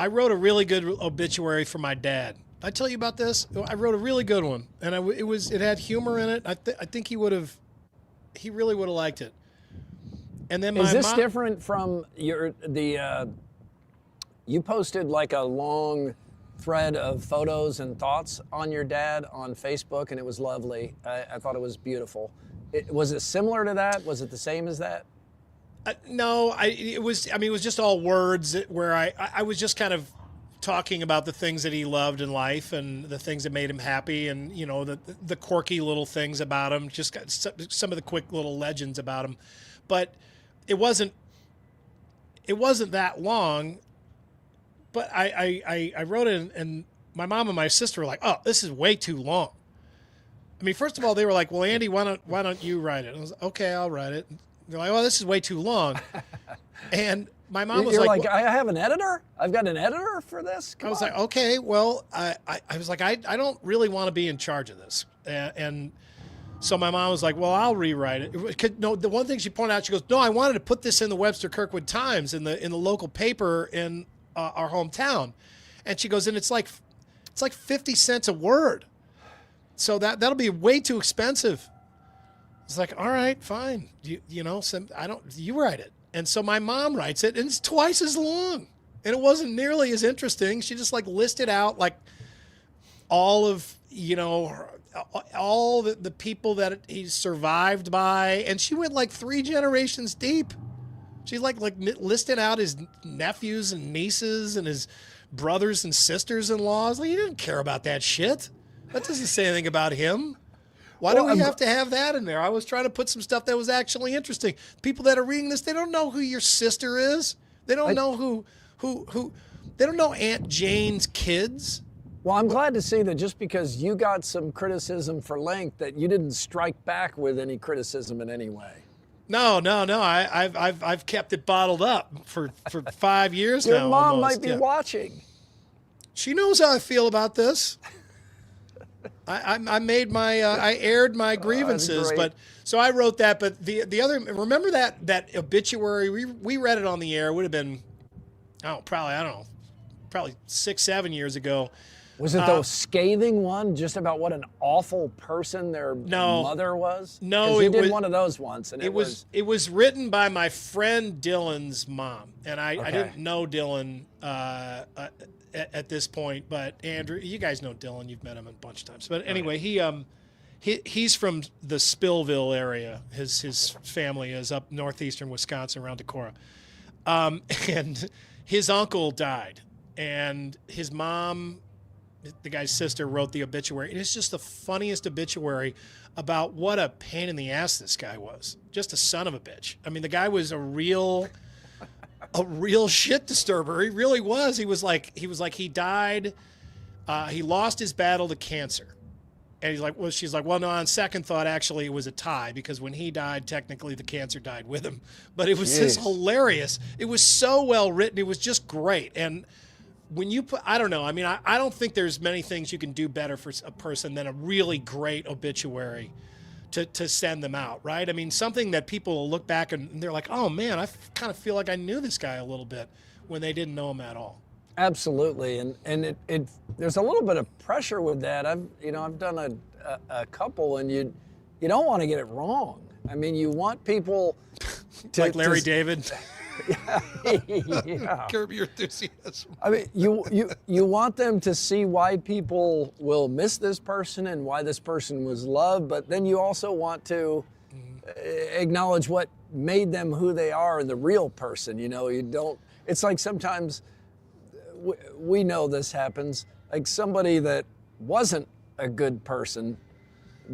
wrote a really good obituary for my dad. Did I tell you about this? I wrote a really good one, and it had humor in it. I think he really would have liked it. And then Is this different from you posted like a long thread of photos and thoughts on your dad on Facebook, and it was lovely. I thought it was beautiful. Was it similar to that? Was it the same as that? No, it was just all words where I was just kind of talking about the things that he loved in life and the things that made him happy, and the quirky little things about him, just got some of the quick little legends about him. But it wasn't that long. But I wrote it, and my mom and my sister were like, "Oh, this is way too long." I mean, first of all, they were like, "Well, Andy, why don't you write it?" I was like, "Okay, I'll write it." They're like, "Oh, this is way too long." And my mom was You're like, "I have an editor? I've got an editor for this?" I was like, "Okay, well, I was like, I don't really want to be in charge of this." And so my mom was like, "Well, I'll rewrite it." No, the one thing she pointed out, she goes, "No, I wanted to put this in the Webster Kirkwood Times in the local paper in our hometown," and she goes, "And it's like 50 cents a word, so that'll be way too expensive." It's like, "All right, fine, you write it." And so my mom writes it, and it's twice as long, and it wasn't nearly as interesting. She just like listed out like all of all the people that he survived by, and she went like 3 generations deep. She like listed out his nephews and nieces and his brothers and sisters-in-laws. Like, he didn't care about that shit. That doesn't say anything about him. Why do we have to have that in there? I was trying to put some stuff that was actually interesting. People that are reading this, they don't know who your sister is. They don't know who they don't know Aunt Jane's kids. Well, I'm glad to see that just because you got some criticism for length, that you didn't strike back with any criticism in any way. No. I've kept it bottled up for 5 years Your now. mom almost. might be watching. She knows how I feel about this. I made my I aired my grievances, great. but so I wrote that. But the other, remember that obituary? We read it on the air. It would have been, probably 6-7 years ago. Was it the scathing one, just about what an awful person their mother was? No, you did one of those once, and it was written by my friend Dylan's mom, and I didn't know Dylan at this point, but Andrew, you guys know Dylan, you've met him a bunch of times. But anyway, he's from the Spillville area. His family is up northeastern Wisconsin, around Decorah, and his uncle died, and his mom, the guy's sister, wrote the obituary. And it's just the funniest obituary about what a pain in the ass this guy was. Just a son of a bitch. I mean, the guy was a real shit disturber. He really was. He was like he died. He lost his battle to cancer. And she's like, well, no, on second thought, actually, it was a tie, because when he died, technically the cancer died with him. But it was just hilarious. It was so well written. It was just great. And when you put, I don't know. I mean, I don't think there's many things you can do better for a person than a really great obituary to send them out, right? I mean, something that people will look back and they're like, oh man, I kind of feel like I knew this guy a little bit, when they didn't know him at all. Absolutely, and it there's a little bit of pressure with that. I've done a couple, and you don't want to get it wrong. I mean, you want people to, like Larry David. Yeah. Curb Your Enthusiasm. I mean, you want them to see why people will miss this person and why this person was loved, but then you also want to acknowledge what made them who they are and the real person. You don't. It's like sometimes we know this happens. Like somebody that wasn't a good person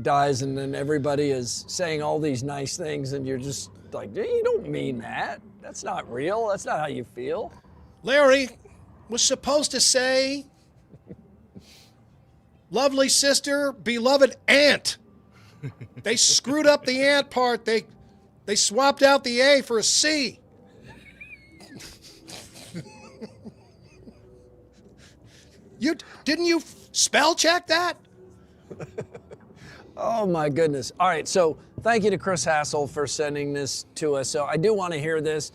dies, and then everybody is saying all these nice things, and you're just like, you don't mean that. That's not real. That's not how you feel. Larry was supposed to say, lovely sister, beloved aunt. They screwed up the aunt part. They swapped out the A for a C. Didn't you spell check that? Oh my goodness. All right, so thank you to Chris Hassel for sending this to us. So I do want to hear this.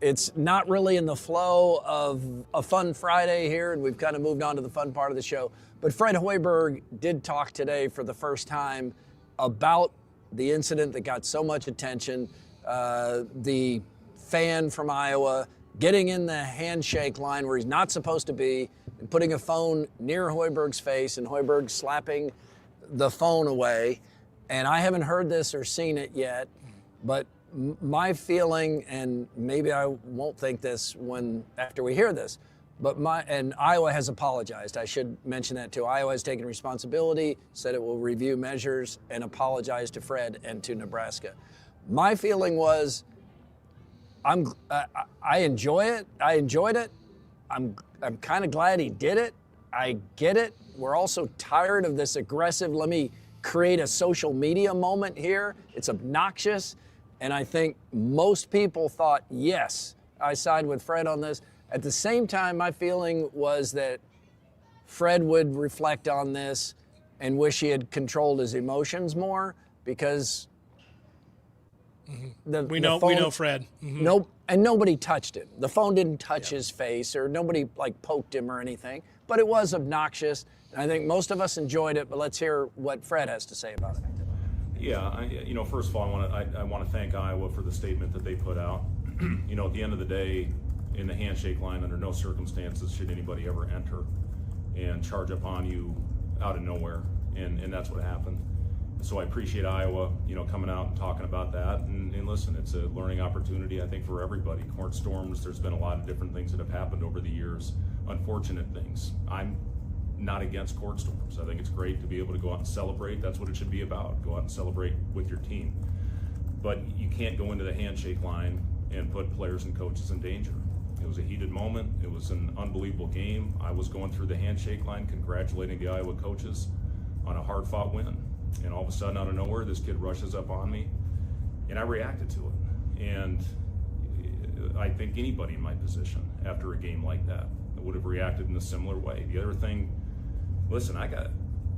It's not really in the flow of a fun Friday here, and we've kind of moved on to the fun part of the show. But Fred Hoiberg did talk today for the first time about the incident that got so much attention. The fan from Iowa getting in the handshake line where he's not supposed to be and putting a phone near Hoiberg's face and Hoiberg slapping the phone away. And I haven't heard this or seen it yet, but my feeling, and maybe I won't think this after we hear this, but Iowa has apologized. I should mention that too. Iowa has taken responsibility, said it will review measures, and apologize to Fred and to Nebraska. My feeling was, I enjoy it. I enjoyed it. I'm kind of glad he did it. I get it. We're also tired of this aggressive, let me create a social media moment here. It's obnoxious. And I think most people thought, yes, I side with Fred on this. At the same time, my feeling was that Fred would reflect on this and wish he had controlled his emotions more, because we know Fred. Mm-hmm. Nope, and nobody touched him. The phone didn't touch his face, or nobody poked him or anything, but it was obnoxious. And I think most of us enjoyed it, but let's hear what Fred has to say about it. Yeah, first of all, I want to thank Iowa for the statement that they put out. At the end of the day, in the handshake line, under no circumstances should anybody ever enter and charge up on you out of nowhere, and that's what happened. So I appreciate Iowa, coming out and talking about that. And listen, it's a learning opportunity, I think, for everybody. Court storms, there's been a lot of different things that have happened over the years, unfortunate things. I'm not against court storms. I think it's great to be able to go out and celebrate. That's what it should be about. Go out and celebrate with your team. But you can't go into the handshake line and put players and coaches in danger. It was a heated moment. It was an unbelievable game. I was going through the handshake line congratulating the Iowa coaches on a hard-fought win. And all of a sudden, out of nowhere, this kid rushes up on me, and I reacted to it. And I think anybody in my position after a game like that would have reacted in a similar way. The other thing, listen, I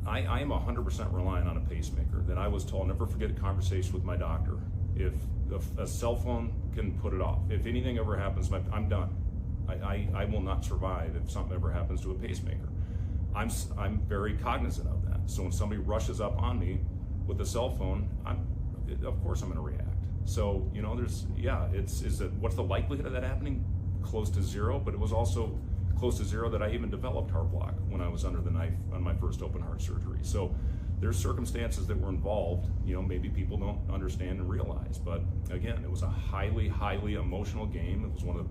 am 100% reliant on a pacemaker. That I was told, never forget a conversation with my doctor. If a cell phone can put it off, if anything ever happens, I'm done. I will not survive if something ever happens to a pacemaker. I'm very cognizant of that. So when somebody rushes up on me with a cell phone, of course I'm going to react. So what's the likelihood of that happening? Close to zero, but it was also close to zero that I even developed heart block when I was under the knife on my first open heart surgery. So there's circumstances that were involved, maybe people don't understand and realize. But again, it was a highly, highly emotional game. It was one of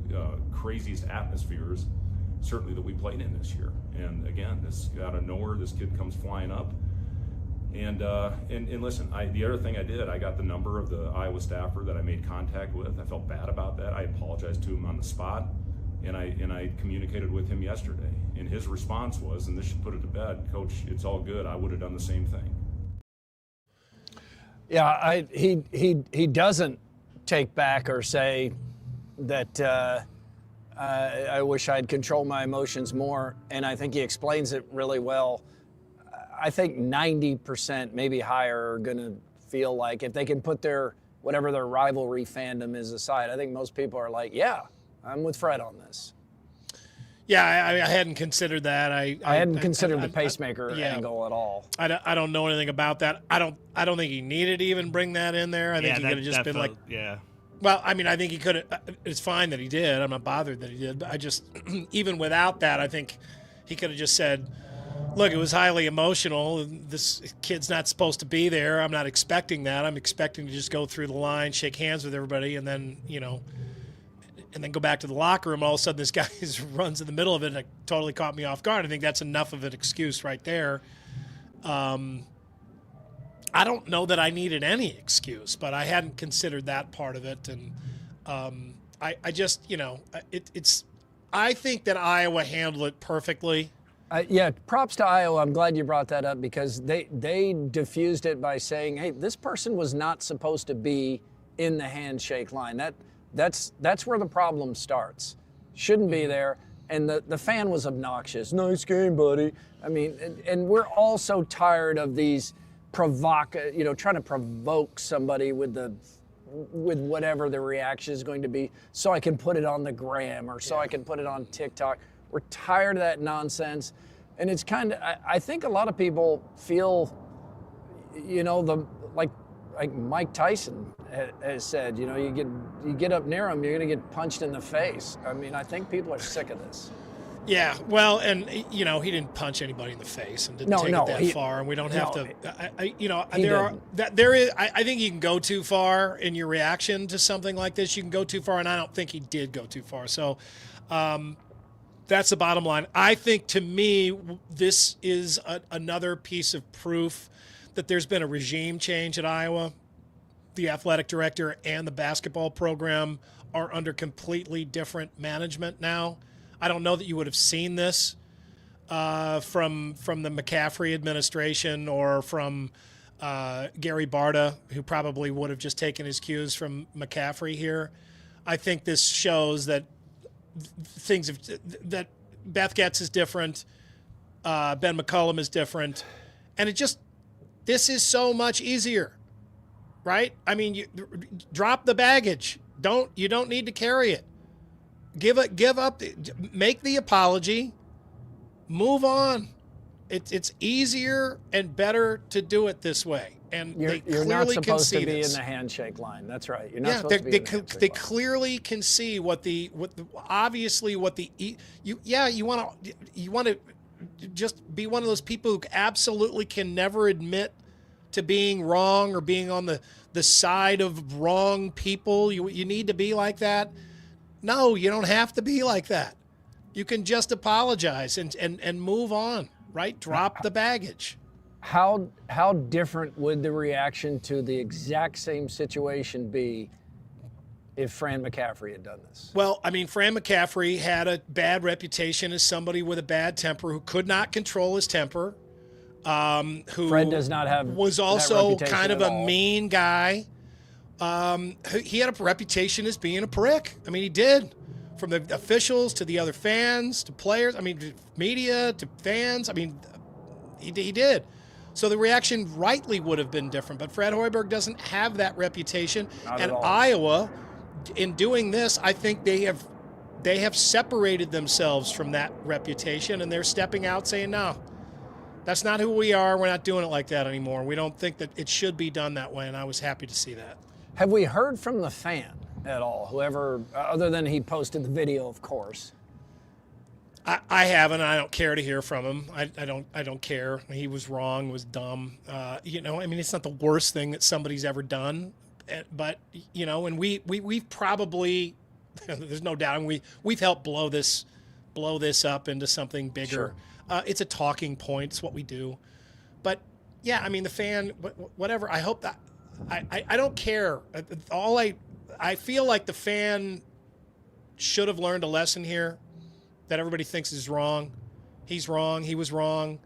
the craziest atmospheres, certainly, that we played in this year. And again, this out of nowhere, this kid comes flying up. And listen, the other thing I did, I got the number of the Iowa staffer that I made contact with. I felt bad about that. I apologized to him on the spot. And I communicated with him yesterday, and his response was, and this should put it to bed, Coach, it's all good. I would have done the same thing. Yeah, he doesn't take back or say that I wish I'd control my emotions more, and I think he explains it really well. I think 90%, maybe higher, are going to feel like if they can put whatever their rivalry fandom is aside, I think most people are like, yeah, I'm with Fred on this. Yeah, I hadn't considered that. I hadn't considered the pacemaker angle at all. I don't know anything about that. I don't think he needed to even bring that in there. I think he could have just been Well, I think he could have. It's fine that he did. I'm not bothered that he did. But I just, even without that, I think he could have just said, look, it was highly emotional. This kid's not supposed to be there. I'm not expecting that. I'm expecting to just go through the line, shake hands with everybody, and then, and then go back to the locker room. All of a sudden, this guy runs in the middle of it, and it totally caught me off guard. I think that's enough of an excuse right there. I don't know that I needed any excuse, but I hadn't considered that part of it. And I just, I think that Iowa handled it perfectly. Props to Iowa. I'm glad you brought that up, because they diffused it by saying, hey, this person was not supposed to be in the handshake line. That's where the problem starts. Shouldn't be there. and the fan was obnoxious. Nice game, buddy. I mean, and we're all so tired of these trying to provoke somebody with whatever the reaction is going to be, so I can put it on the gram or so I can put it on TikTok. We're tired of that nonsense, and it's kind of. I think a lot of people feel, like Mike Tyson has said, you get up near him, you're going to get punched in the face. I mean, I think people are sick of this. Yeah, well, and he didn't punch anybody in the face and didn't take it that far, and we don't have to. I think you can go too far in your reaction to something like this. You can go too far, and I don't think he did go too far. So, that's the bottom line. I think, to me, this is another piece of proof that there's been a regime change at Iowa. The athletic director and the basketball program are under completely different management now. I don't know that you would have seen this from the McCaffrey administration or from Gary Barta, who probably would have just taken his cues from McCaffrey here. I think this shows that that Beth Getz is different, Ben McCullum is different, and this is so much easier, right? I mean, you drop the baggage. You don't need to carry it. Give up, make the apology, move on. It's easier and better to do it this way. And you're not supposed to be in the handshake line. That's right. You're not supposed to be in the handshake line. They clearly can see you want to just be one of those people who absolutely can never admit to being wrong or being on the side of wrong people. You need to be like that. No, you don't have to be like that. You can just apologize and move on, right? Drop the baggage. How different would the reaction to the exact same situation be if Fran McCaffrey had done this? Well, I mean, Fran McCaffrey had a bad reputation as somebody with a bad temper who could not control his temper. Fred does not have. Was also kind of a all. mean guy. He had a reputation as being a prick. I mean, he did. From the officials to the other fans to players. I mean, media to fans. I mean, he did. So the reaction rightly would have been different. But Fred Hoiberg doesn't have that reputation. And Iowa, in doing this, I think they have separated themselves from that reputation, and they're stepping out saying, no, that's not who we are. We're not doing it like that anymore. We don't think that it should be done that way, and I was happy to see that. Have we heard from the fan at all? Whoever, other than he posted the video, of course. I haven't. I don't care to hear from him. I don't care. He was wrong. Was dumb. I mean, it's not the worst thing that somebody's ever done, but and we've probably there's no doubt, and we've helped blow this up into something bigger. Sure. It's a talking point. It's what we do. But yeah, I mean, the fan, whatever. I hope that. I don't care. I feel like the fan should have learned a lesson here that everybody thinks is wrong. He's wrong. He was wrong.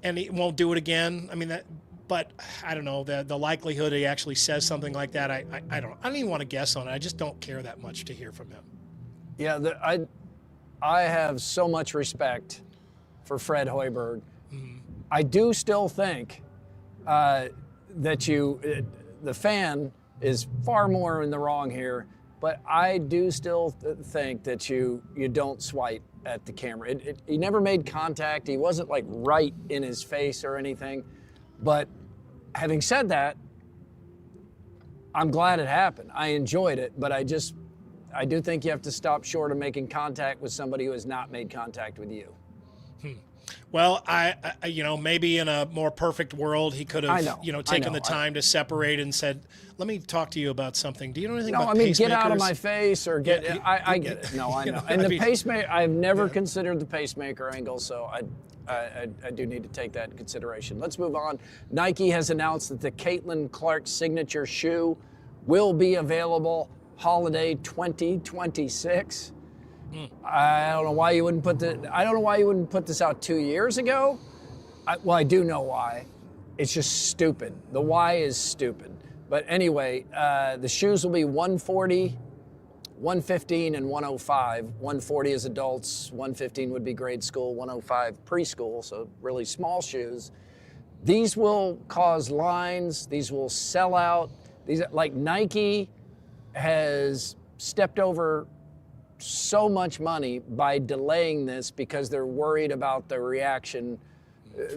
And he won't do it again. I mean, but I don't know, the likelihood he actually says something like that, I don't even want to guess on it. I just don't care that much to hear from him. Yeah, I have so much respect for Fred Hoiberg. Mm-hmm. I do still think that the fan is far more in the wrong here, but I do still think that you don't swipe at the camera. He never made contact. He wasn't like right in his face or anything. But having said that, I'm glad it happened. I enjoyed it, but I do think you have to stop short of making contact with somebody who has not made contact with you. Well, I maybe in a more perfect world, he could have, taken the time to separate and said, "Let me talk to you about something. Do you know anything about pacemakers?" Get out of my face or get. Yeah, I get it. No, I know. And the pacemaker, I've never considered the pacemaker angle, so I do need to take that into consideration. Let's move on. Nike has announced that the Caitlin Clark signature shoe will be available holiday 2026. I don't know why you wouldn't put this out 2 years ago. I do know why. It's just stupid. The why is stupid. But anyway, the shoes will be $140 115 and 105. 140 is adults, 115 would be grade school, 105 preschool, so really small shoes. These will cause lines, these will sell out. These, like Nike has stepped over so much money by delaying this because they're worried about the reaction.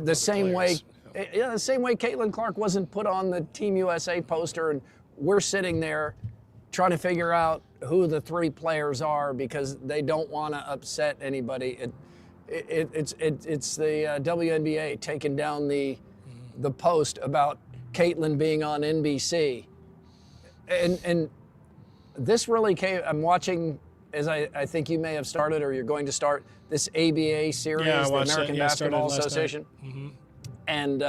The same way Caitlin Clark wasn't put on the Team USA poster, and we're sitting there trying to figure out who the 3 players are because they don't want to upset anybody. It's the WNBA taking down the post about Caitlin being on NBC, and this really came. I'm watching, as I think you may have started or you're going to start, this ABA series, the American Basketball Association. Mm-hmm. And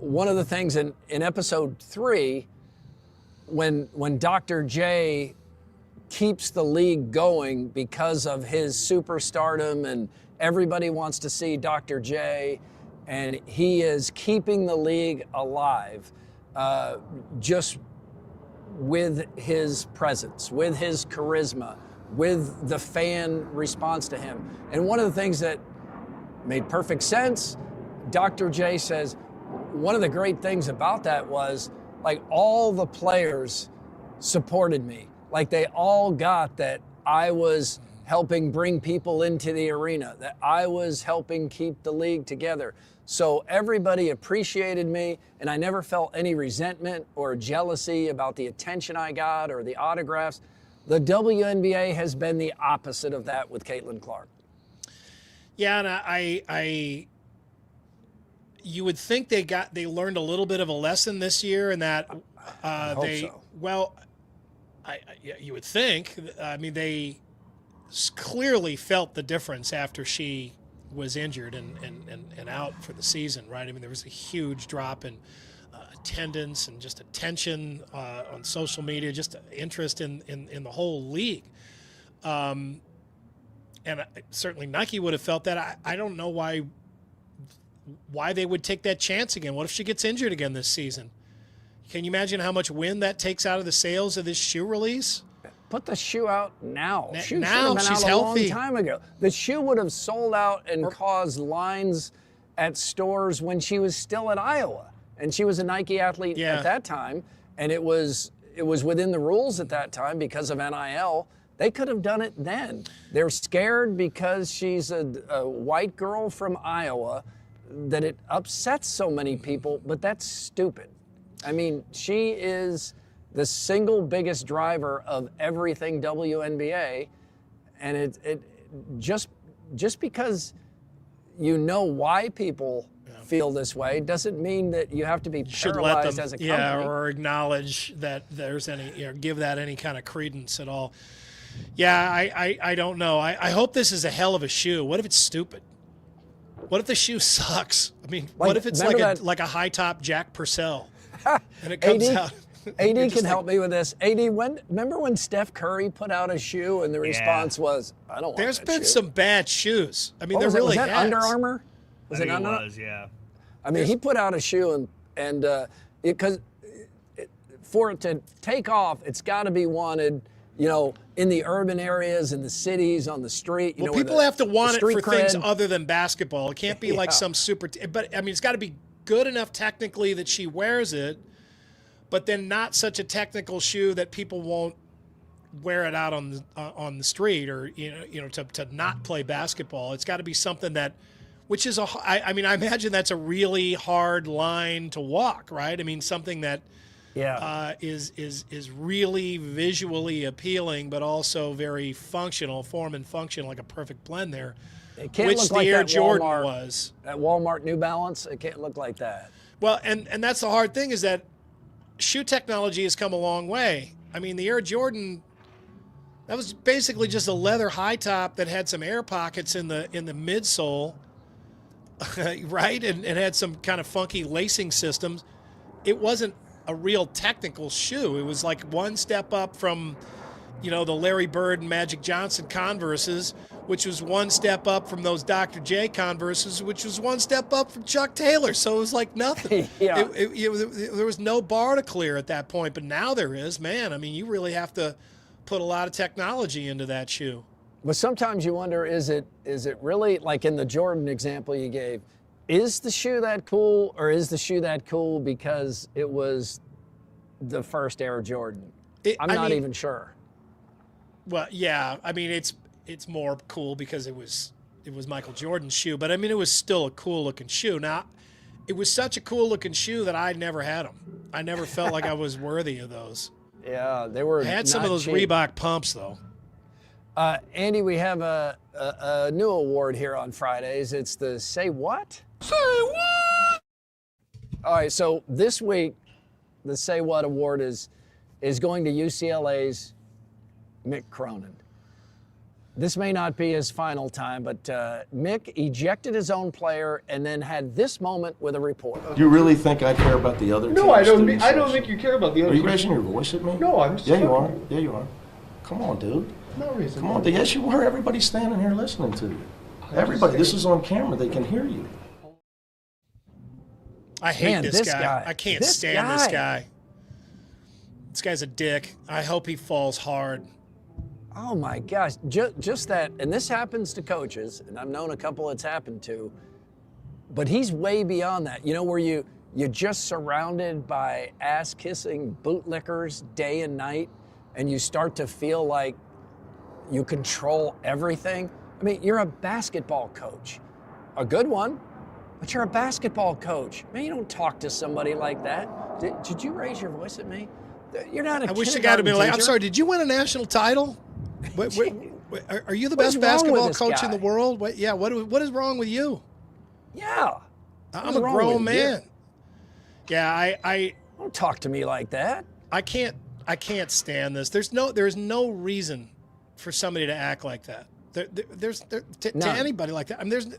one of the things in episode 3, when Dr. J keeps the league going because of his superstardom and everybody wants to see Dr. J, and he is keeping the league alive just with his presence, with his charisma, with the fan response to him. And one of the things that made perfect sense, Dr. J says, one of the great things about that was, like, all the players supported me. Like, they all got that I was helping bring people into the arena, that I was helping keep the league together. So everybody appreciated me, and I never felt any resentment or jealousy about the attention I got or the autographs. The WNBA has been the opposite of that with Caitlin Clark. Yeah, and I you would think they learned a little bit of a lesson this year, and that I hope so. Well, you would think. I mean, they clearly felt the difference after she was injured and out for the season, right? I mean, there was a huge drop in attendance and just attention on social media, just interest in the whole league. And certainly Nike would have felt that. I don't know why they would take that chance again. What if she gets injured again this season? Can you imagine how much wind that takes out of the sales of this shoe release? Put the shoe out now. Shoe now should have been she's out healthy. a long time ago. The shoe would have sold out and caused lines at stores when she was still at Iowa, and she was a Nike athlete at that time, and it was within the rules at that time because of NIL. They could have done it then. They're scared because she's a white girl from Iowa that it upsets so many people, but that's stupid. I mean, she is the single biggest driver of everything WNBA, and it just because you know why people feel this way doesn't mean that you have to be paralyzed as a company. Yeah, or acknowledge that there's any, give that any kind of credence at all. Yeah, I don't know. I hope this is a hell of a shoe. What if it's stupid? What if the shoe sucks? I mean, what if it's like a high top Jack Purcell and it comes out? AD can help me with this. AD, remember when Steph Curry put out a shoe and the response was, I don't want that shoe? There's been some bad shoes. I mean, there really has. Was that Under Armour? I think it was, yeah. I mean, he put out a shoe and because for it to take off, it's got to be wanted, in the urban areas, in the cities, on the street. Well, people have to want it for things cred. other than basketball. It can't be like some super, but I mean, it's got to be good enough technically that she wears it, but then not such a technical shoe that people won't wear it out on the street or to not play basketball. It's got to be something that, which is I mean, I imagine that's a really hard line to walk, right? I mean, something that is really visually appealing, but also very functional, form and function, like a perfect blend there. It can't which look the like Air that Jordan Walmart, was. That Walmart New Balance, it can't look like that. Well, and that's the hard thing is that shoe technology has come a long way. I mean, the Air Jordan, that was basically just a leather high top that had some air pockets in the midsole, right? And had some kind of funky lacing systems. It wasn't a real technical shoe. It was like one step up from, the Larry Bird and Magic Johnson Converses, which was one step up from those Dr. J Converses, which was one step up from Chuck Taylor. So it was like nothing. There was no bar to clear at that point, but now there is. Man, I mean, you really have to put a lot of technology into that shoe. But sometimes you wonder, is it really, like in the Jordan example you gave, is the shoe that cool, or is the shoe that cool because it was the first Air Jordan? I'm not even sure. Well, yeah, I mean it's more cool because it was Michael Jordan's shoe, but I mean it was still a cool looking shoe. Now, it was such a cool looking shoe that I never had them. I never felt like I was worthy of those. Yeah, they were. I had some of those cheap. Reebok pumps though. Andy, we have a new award here on Fridays. It's the Say What? Say What? All right, so this week, the Say What award is going to UCLA's Mick Cronin. This may not be his final time, but Mick ejected his own player and then had this moment with a reporter. Do you really think I care about the other team? No, I don't. I don't think you care about the other. Are you team. raising your voice at me? No, I'm just. Yeah, you are. Yeah, you are. Come on, dude. No reason. Come on. Yes, you are. Everybody's standing here listening to you. Everybody. This is on camera. They can hear you. I hate Man, this this guy. guy. I can't This stand this guy. guy. This guy's a dick. I hope he falls hard. Oh my gosh, just that, and this happens to coaches, and I've known a couple it's happened to, but he's way beyond that. You know, where you're just surrounded by ass-kissing bootlickers day and night, and you start to feel like you control everything. I mean, you're a basketball coach, a good one, but you're a basketball coach. Man, you don't talk to somebody like that. Did you raise your voice at me? You're not a I wish the guy had been like, I'm teacher. sorry, did you win a national title? Are you the What is best wrong with basketball this coach in guy? the world? What is wrong with you? Yeah. I'm What's a wrong grown with you? man. Yeah, I Don't talk to me like that. I can't stand this. There's no reason for somebody to act like that. To None. anybody like that. I mean,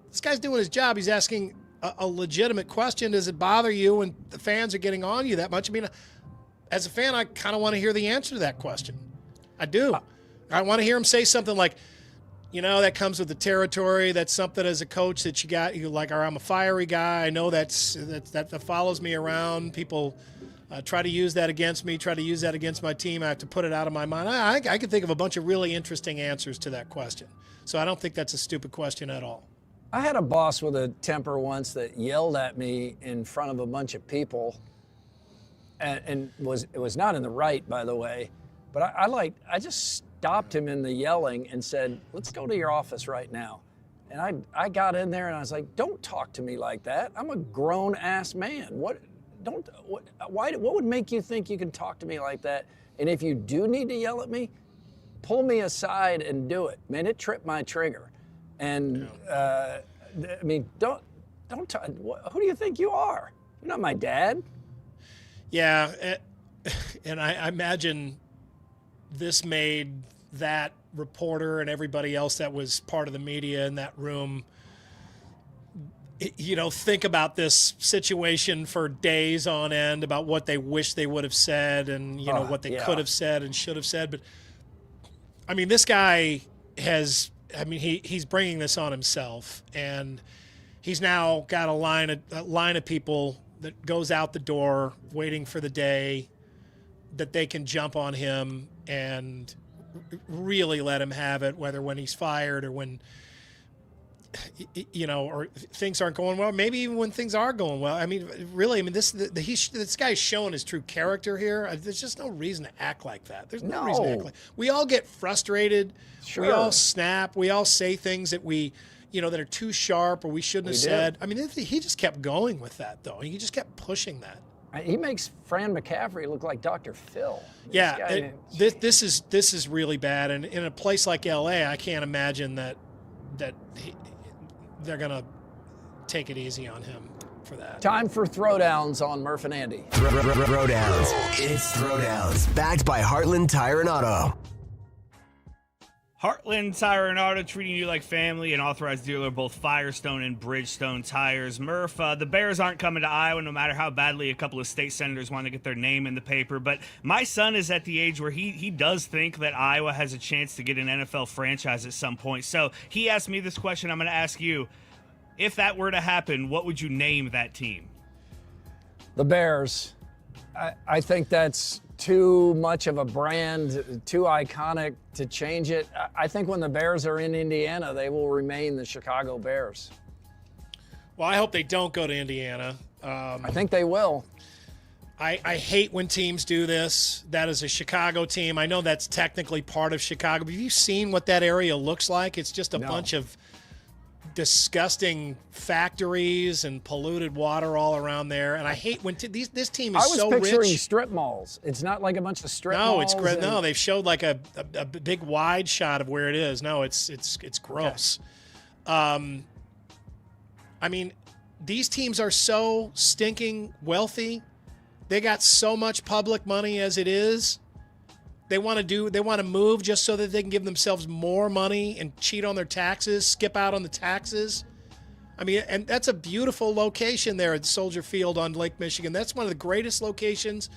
this guy's doing his job. He's asking a legitimate question. Does it bother you when the fans are getting on you that much? I mean, as a fan, I kind of want to hear the answer to that question. I do. I want to hear him say something like, you know, that comes with the territory. That's something as a coach that you like, or I'm a fiery guy. I know that follows me around. People try to use that against me, try to use that against my team. I have to put it out of my mind. I can think of a bunch of really interesting answers to that question. So I don't think that's a stupid question at all. I had a boss with a temper once that yelled at me in front of a bunch of people, and it was not in the right, by the way. But I just stopped him in the yelling and said, let's go to your office right now. And I got in there and I was like, don't talk to me like that. I'm a grown ass man. What would make you think you can talk to me like that? And if you do need to yell at me, pull me aside and do it. Man, it tripped my trigger. And I mean, don't talk. Who do you think you are? You're not my dad. Yeah, and I imagine this made that reporter and everybody else that was part of the media in that room, you know, think about this situation for days on end about what they wish they would have said and, you know, what they could have said and should have said. But, I mean, this guy he's bringing this on himself, and he's now got a line of people that goes out the door waiting for the day that they can jump on him and really let him have it, whether when he's fired or when, you know, or things aren't going well, maybe even when things are going well. I mean, really, this guy's showing his true character here. There's just no reason to act like that. There's no reason to act like. We all get frustrated. Sure. We all snap. We all say things that that are too sharp or we shouldn't have said. I mean, he just kept going with that, though. He just kept pushing that. He makes Fran McCaffrey look like Dr. Phil. Yeah, this is really bad. And in a place like LA, I can't imagine that they're gonna take it easy on him for that. Time for throwdowns on Murph and Andy. Throwdowns. It's Throwdowns, backed by Heartland Tire and Auto. Heartland Tire and Auto, treating you like family, an authorized dealer of both Firestone and Bridgestone tires. Murph, the Bears aren't coming to Iowa no matter how badly a couple of state senators want to get their name in the paper. But my son is at the age where he does think that Iowa has a chance to get an NFL franchise at some point. So he asked me this question. I'm going to ask you, if that were to happen, what would you name that team? The Bears. I think that's too much of a brand, too iconic to change it. I think when the Bears are in Indiana, they will remain the Chicago Bears. Well, I hope they don't go to Indiana. I think they will. I hate when teams do this. That is a Chicago team. I know that's technically part of Chicago, but have you seen what that area looks like? It's just a bunch of disgusting factories and polluted water all around there. And I hate when this team is so rich. I was picturing strip malls. It's not like a bunch of strip malls. No, it's great. No, they've showed like a big wide shot of where it is. No, it's gross. Okay. I mean, these teams are so stinking wealthy. They got so much public money as it is. They want to move just so that they can give themselves more money and cheat on their taxes, skip out on the taxes. I mean, and that's a beautiful location there at Soldier Field on Lake Michigan. That's one of the greatest locations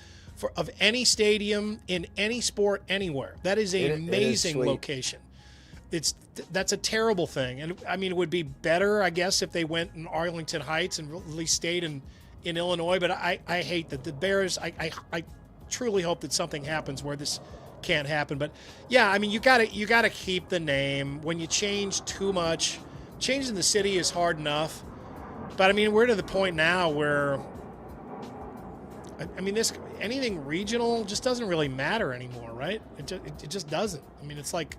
of any stadium in any sport anywhere. That is an amazing location. That's a terrible thing. And I mean, it would be better, I guess, if they went in Arlington Heights and at least stayed in Illinois, but I hate that the Bears. I truly hope that something happens where this can't happen. But yeah, I mean, you gotta keep the name. When you change too much, changing the city is hard enough. But I mean, we're to the point now where I mean, anything regional just doesn't really matter anymore, right? It just doesn't. I mean, it's like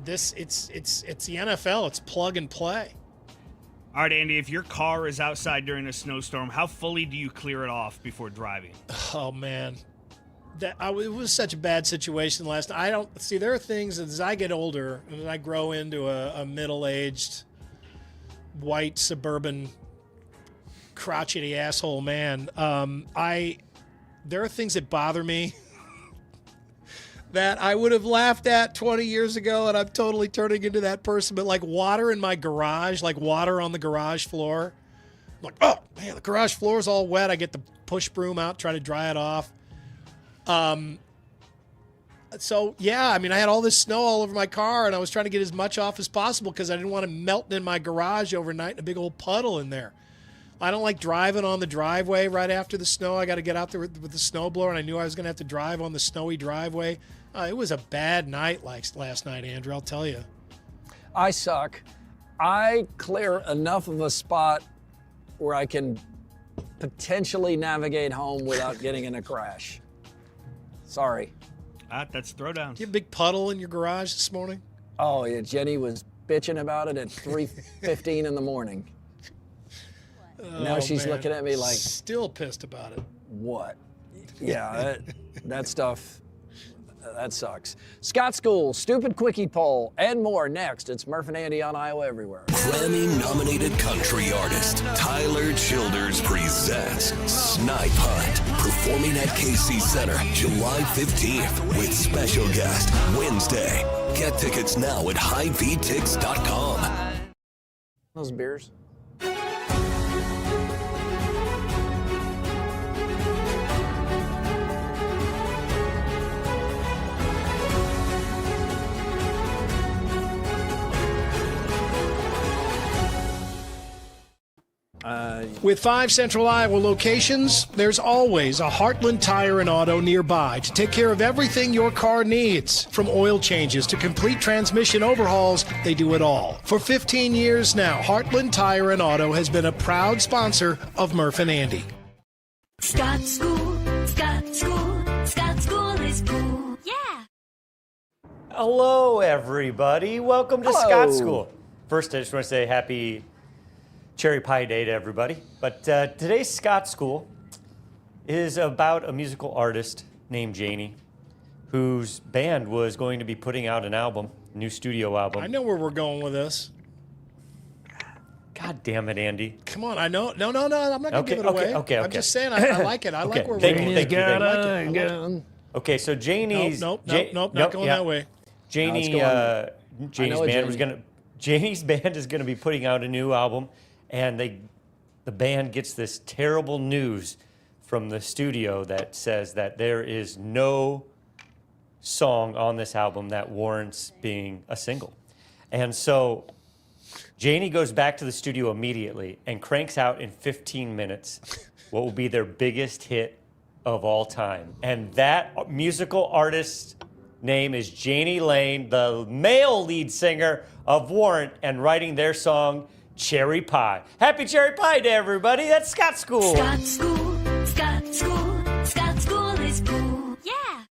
this. It's the NFL. It's plug and play. All right, Andy, if your car is outside during a snowstorm, how fully do you clear it off before driving? Oh, man. It was such a bad situation last night. There are things as I get older and as I grow into a middle-aged, white, suburban, crotchety asshole man, there are things that bother me that I would have laughed at 20 years ago, and I'm totally turning into that person. But like water in my garage, like water on the garage floor. I'm like, oh, man, the garage floor is all wet. I get the push broom out, try to dry it off. So, yeah, I mean, I had all this snow all over my car, and I was trying to get as much off as possible because I didn't want to melt in my garage overnight in a big old puddle in there. I don't like driving on the driveway right after the snow. I got to get out there with the snowblower, and I knew I was going to have to drive on the snowy driveway. It was a bad night last night, Andrew, I'll tell you. I suck. I clear enough of a spot where I can potentially navigate home without getting in a crash. Sorry. That's throwdown. Do you have a big puddle in your garage this morning? Oh, yeah. Jenny was bitching about it at 3:15 in the morning. Now she's looking at me like... Still pissed about it. What? Yeah, that stuff... That sucks. Scott School, Stupid Quickie Poll, and more next. It's Murph and Andy on Iowa Everywhere. Grammy-nominated country artist Tyler Childers presents Snipe Hunt, performing at KC Center July 15th with special guest Wednesday. Get tickets now at HighVTix.com. Those beers. With 5 Central Iowa locations, there's always a Heartland Tire and Auto nearby to take care of everything your car needs. From oil changes to complete transmission overhauls, they do it all. For 15 years now, Heartland Tire and Auto has been a proud sponsor of Murph and Andy. Scott School, Scott School, Scott School is cool. Yeah. Hello, everybody. Welcome to Scott School. First, I just want to say happy Cherry Pie Day to everybody. But today's Scott School is about a musical artist named Janie, whose band was going to be putting out an album, a new studio album. I know where we're going with this. God damn it, Andy. Come on, I know. No, I'm not going to give it away. Okay. I'm just saying I like it. I like where we're Thank going. you. Okay, so Janie's... Nope, not going that way. Janie's band is going to be putting out a new album, and the band gets this terrible news from the studio that says that there is no song on this album that warrants being a single. And so Janie goes back to the studio immediately and cranks out in 15 minutes what will be their biggest hit of all time. And that musical artist's name is Janie Lane, the male lead singer of Warrant, and writing their song, Cherry Pie. Happy Cherry Pie Day, everybody. That's Scott School. Scott School, Scott School, Scott School is cool. Yeah.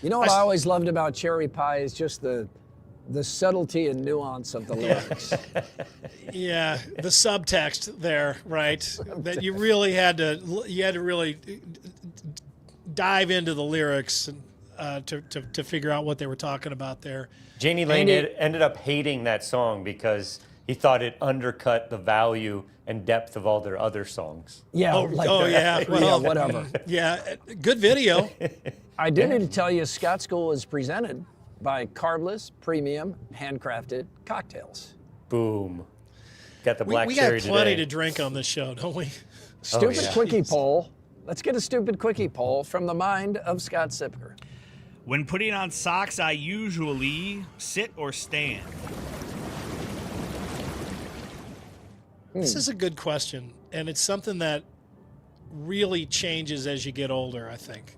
You know what I always loved about Cherry Pie is just the subtlety and nuance of the lyrics. Yeah, the subtext there, right? That you really had to really dive into the lyrics to figure out what they were talking about there. Janie Lane ended up hating that song because he thought it undercut the value and depth of all their other songs. Yeah. Yeah. Yeah, whatever. Yeah, good video. I do need to tell you, Scott School is presented by carbless, premium, handcrafted cocktails. Boom. Got the black we cherry got plenty today. to drink on this show, don't we? Stupid quickie poll. Let's get a stupid quickie poll from the mind of Scott Siepker. When putting on socks, I usually sit or stand. This is a good question, and it's something that really changes as you get older, I think.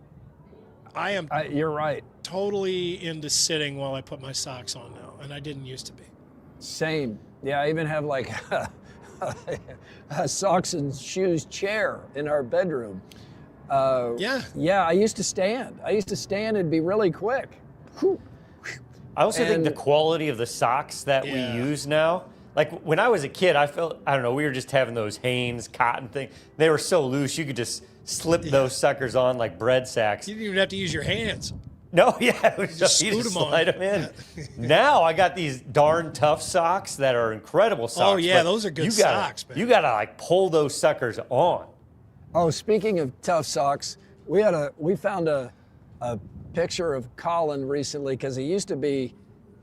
I am you're right. Totally into sitting while I put my socks on now, and I didn't used to be. Same. Yeah, I even have like a socks and shoes chair in our bedroom. Yeah, I used to stand. It'd be really quick. Whew. I also think the quality of the socks that we use now, like when I was a kid, I don't know, we were just having those Hanes cotton thing. They were so loose, you could just slip those suckers on like bread sacks. You didn't even have to use your hands. No, yeah, it was just you scoot just them on. slide them in. Now I got these darn tough socks that are incredible socks. Oh yeah, but those are good you gotta, socks, man. You gotta like pull those suckers on. Oh, speaking of tough socks, we found a picture of Colin recently because he used to be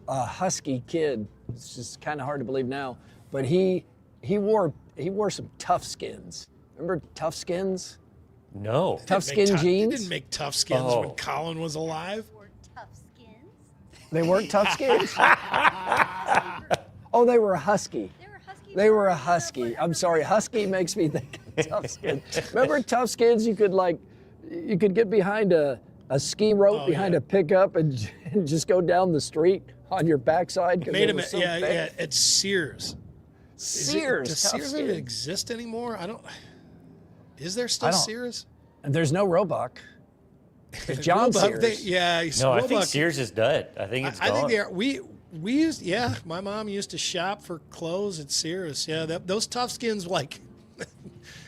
a husky kid. It's just kind of hard to believe now, but he wore some Tough Skins. Remember Tough Skins? No. Tough Skin jeans? They didn't make Tough Skins when Colin was alive. They weren't Tough Skins? Oh, they were a husky. They were a husky. I'm sorry, husky makes me think of Tough Skins. Remember Tough Skins? You could get behind a ski rope behind a pickup and just go down the street on your backside because it was so thick. It's Sears. Sears. Does Tough Sears Skin. even exist anymore? Is there still Sears? And there's no Roebuck. There's John Sears. No, I think Sears is dead. I think it's gone. I think they are. We used, my mom used to shop for clothes at Sears. Yeah, those Tough Skins, like,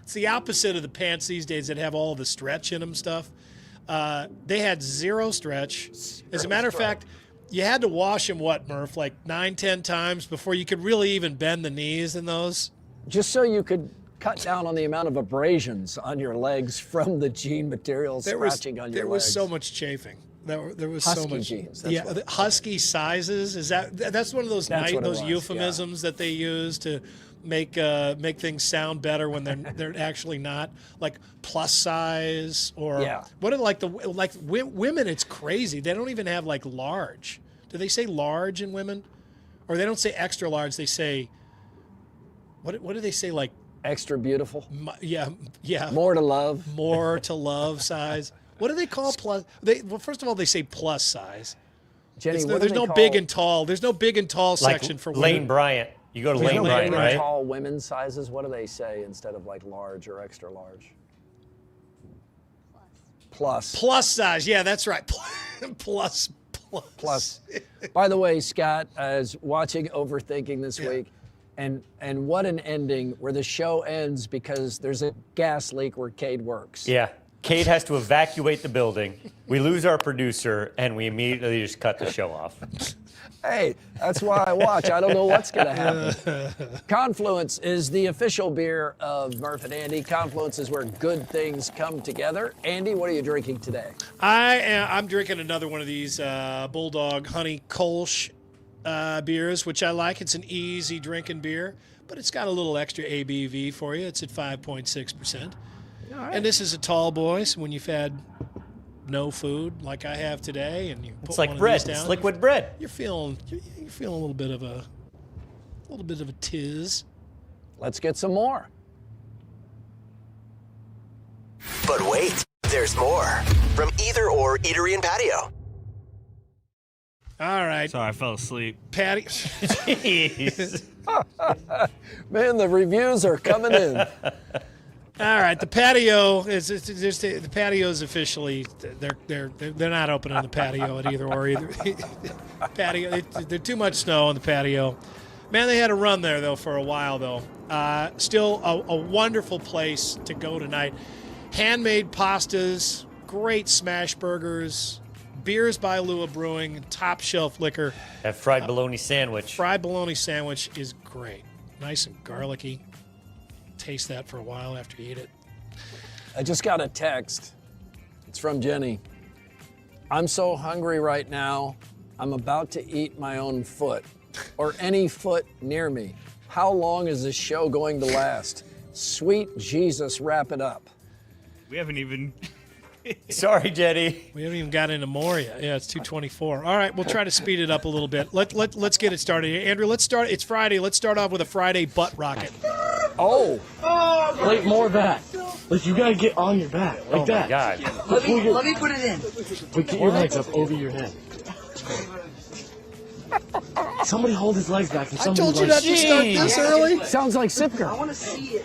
it's the opposite of the pants these days that have all the stretch in them stuff. They had zero stretch. As a matter of fact, you had to wash them, Murph, like 9-10 times before you could really even bend the knees in those? Just so you could cut down on the amount of abrasions on your legs from the jean material scratching on your legs. There was so much chafing. There was husky so much jeans. The husky sizes. That's one of those euphemisms that they use to make things sound better when they're actually not, like plus size or what are women? It's crazy. They don't even have like large. Do they say large in women, or they don't say extra large? They say what do they say, like extra beautiful? Yeah. More to love. More to love size. What do they call plus? First of all, they say plus size. Jenny, there's no big and tall. There's no big and tall section for women. Lane Bryant. You go to Lane Bryant, right? Tall women's sizes. What do they say instead of like large or extra large? Plus. Plus size. Yeah, that's right. Plus. By the way, Scott is watching Overthinking this week. And what an ending where the show ends because there's a gas leak where Cade works. Yeah. Cade has to evacuate the building. We lose our producer, and we immediately just cut the show off. Hey, that's why I watch. I don't know what's going to happen. Confluence is the official beer of Murph and Andy. Confluence is where good things come together. Andy, what are you drinking today? I'm drinking another one of these Bulldog Honey Kolsch beers, which I like. It's an easy drinking beer, but it's got a little extra ABV for you. It's at 5.6%. Right. And this is a tall boy, so when you've had no food like I have today, and you put it's like one bread. Of these down, it's liquid bread. You're feeling a little bit of a tiz. Let's get some more. But wait, There's more from Either Or Eatery and Patio. All right. Sorry, I fell asleep. Patty. Jeez. Man, the reviews are coming in. All right, the patio the patio is officially they're not opening the patio at Either Or either. Patio, they're too much snow on the patio. Man, they had a run there though for a while though. Still a wonderful place to go tonight. Handmade pastas, great smash burgers, beers by Lua Brewing, top shelf liquor. That fried bologna sandwich. Fried bologna sandwich is great, nice and garlicky. Taste that for a while after you eat it. I just got a text. It's from Jenny. I'm so hungry right now, I'm about to eat my own foot or any foot near me. How long is this show going to last? Sweet Jesus, wrap it up. We haven't even... Sorry, Jenny. We haven't even got into more yet. Yeah, it's 2:24. All right, we'll try to speed it up a little bit. Let's get it started. Andrew, let's start. It's Friday. Let's start off with a Friday butt rocket. Oh. Like more of that. Like you gotta get on your back. Like that. God. Let me put it in. But get your legs up over your head. Somebody hold his legs back. And I told you not to start this early. Sounds like Siepker. I want to see it.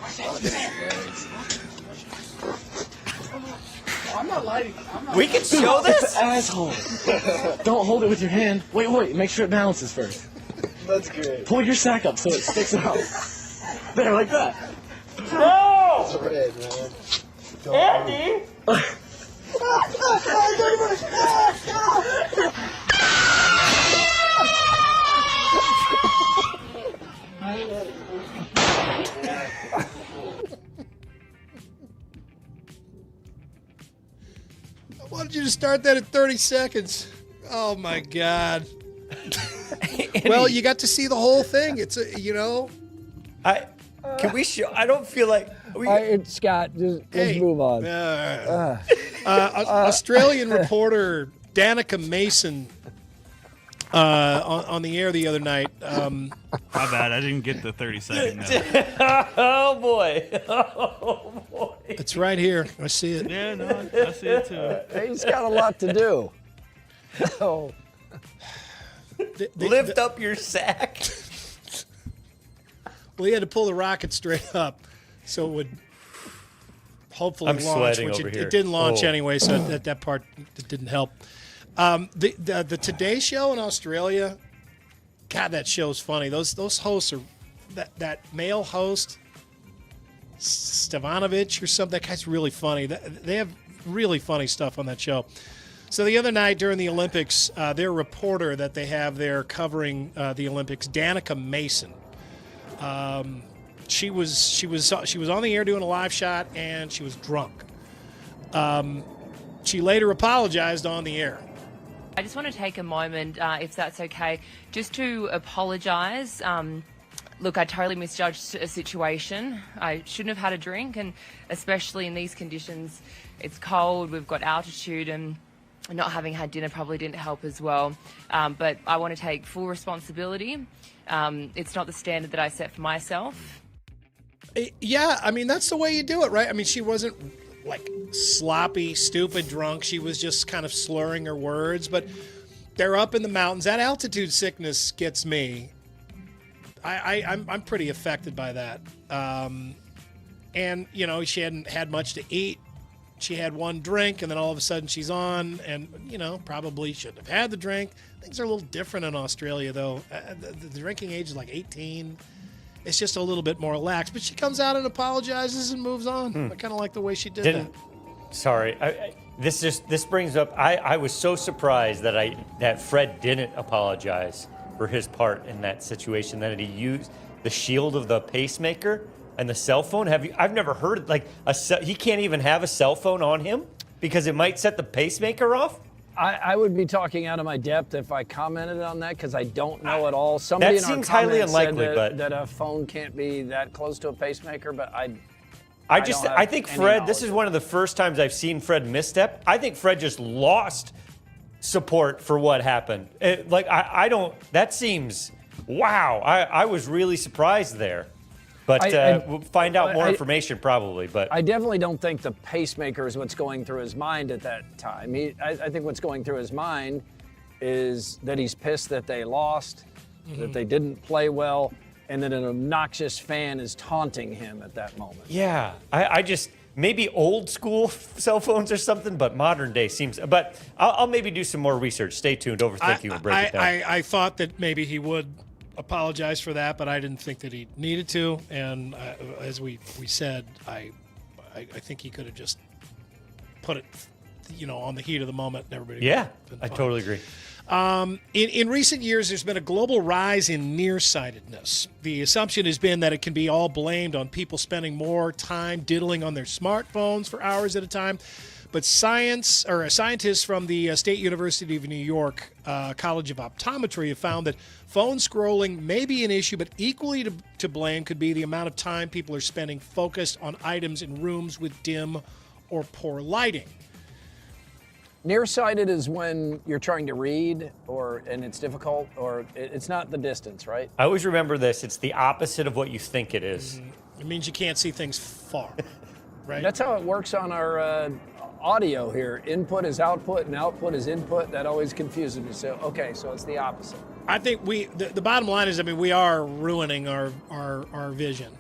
I'm not lighting. We can show this? Asshole. Don't hold it with your hand. Wait. Make sure it balances first. That's great. Pull your sack up so it sticks out. There, like that. No! That's right, man. Andy! I wanted you to start that at 30 seconds. Oh my God. Well, you got to see the whole thing. It's Can we show? I don't feel like. All right, Scott, let's move on. Australian reporter Danica Mason on the air the other night. My bad. I didn't get the 30-second. Oh boy! Oh boy! It's right here. I see it. Yeah, no, I see it too. He's got a lot to do. Oh. Lift up your sack. Well, he had to pull the rocket straight up, so it would hopefully I'm launch. sweating Which over it here. didn't launch Oh. anyway, so that part didn't help. The Today Show in Australia, God, that show's funny. Those hosts are that male host, Stevanovic or something. That guy's really funny. They have really funny stuff on that show. So the other night during the Olympics, their reporter that they have there covering the Olympics, Danica Mason. She was on the air doing a live shot and she was drunk. She later apologized on the air. I just want to take a moment, if that's okay, just to apologise. Look, I totally misjudged a situation. I shouldn't have had a drink, and especially in these conditions, it's cold, we've got altitude, and not having had dinner probably didn't help as well. But I want to take full responsibility. It's not the standard that I set for myself. Yeah, I mean, that's the way you do it, right? I mean, she wasn't like sloppy, stupid drunk. She was just kind of slurring her words, but they're up in the mountains. That altitude sickness gets me. I'm pretty affected by that. And, she hadn't had much to eat. She had one drink, and then all of a sudden she's on, and, probably shouldn't have had the drink. Things are a little different in Australia, though. The drinking age is like 18. It's just a little bit more relaxed. But she comes out and apologizes and moves on. I kind of like the way she did that. Sorry, this brings up. I was so surprised that Fred didn't apologize for his part in that situation. That he used the shield of the pacemaker and the cell phone. I've never heard he can't even have a cell phone on him because it might set the pacemaker off. I would be talking out of my depth if I commented on that because I don't know at all. Somebody That in our seems highly comments unlikely, said but that a phone can't be that close to a pacemaker, but I think Fred, this is one of the first times I've seen Fred misstep. I think Fred just lost support for what happened. That seems, wow. I was really surprised there. But we'll find out more information probably. But I definitely don't think the pacemaker is what's going through his mind at that time. I think what's going through his mind is that he's pissed that they lost, that they didn't play well, and that an obnoxious fan is taunting him at that moment. Yeah, I just, maybe old school cell phones or something, but modern day seems, but I'll maybe do some more research. Stay tuned, Overthinking will break it down. I thought that maybe he would apologize for that, but I didn't think that he needed to. And as we said, I think he could have just put it, on the heat of the moment. And everybody. Yeah, I totally agree. In recent years, there's been a global rise in nearsightedness. The assumption has been that it can be all blamed on people spending more time diddling on their smartphones for hours at a time. But scientists from the State University of New York College of Optometry have found that phone scrolling may be an issue, but equally to blame could be the amount of time people are spending focused on items in rooms with dim or poor lighting. Nearsighted is when you're trying to read and it's difficult, or it's not the distance, right? I always remember this. It's the opposite of what you think it is. It means you can't see things far, right? That's how it works on our audio here. Input is output and output is input. That always confuses me. So it's the opposite. I think the bottom line is, we are ruining our vision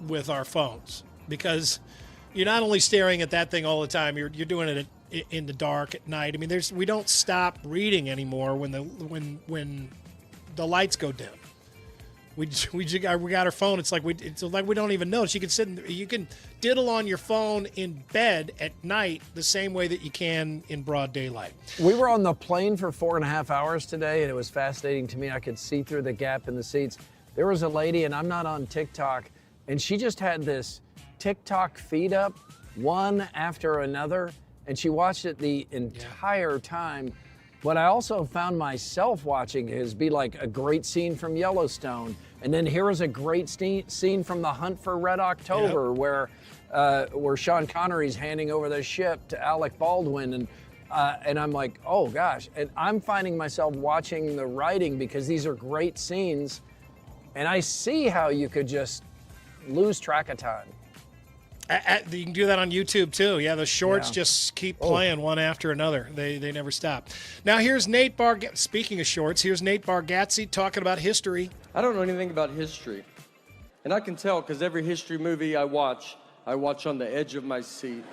with our phones, because you're not only staring at that thing all the time, you're doing it in the dark at night. We don't stop reading anymore when the lights go dim. We got our phone. It's like we don't even notice. You can diddle on your phone in bed at night the same way that you can in broad daylight. We were on the plane for 4.5 hours today, and it was fascinating to me. I could see through the gap in the seats. There was a lady, and I'm not on TikTok, and she just had this TikTok feed up, one after another, and she watched it the entire time. What I also found myself watching is be like a great scene from Yellowstone, and then here is a great scene from The Hunt for Red October, where Sean Connery's handing over the ship to Alec Baldwin, and I'm like, oh gosh, and I'm finding myself watching the writing because these are great scenes, and I see how you could just lose track of time. You can do that on YouTube too. Yeah, the shorts just keep playing one after another. They never stop. Now here's Nate Speaking of shorts, here's Nate Bargatze talking about history. I don't know anything about history, and I can tell because every history movie I watch on the edge of my seat.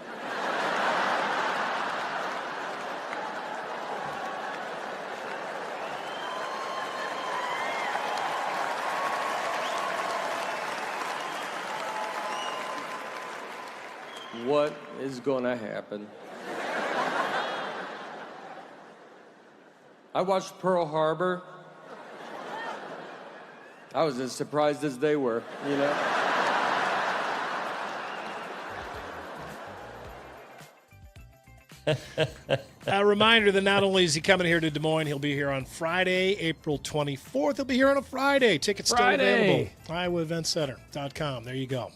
What is gonna happen? I watched Pearl Harbor. I was as surprised as they were, A reminder that not only is he coming here to Des Moines, he'll be here on Friday, April 24th. He'll be here on a Friday. Tickets still available. IowaEventCenter.com. There you go.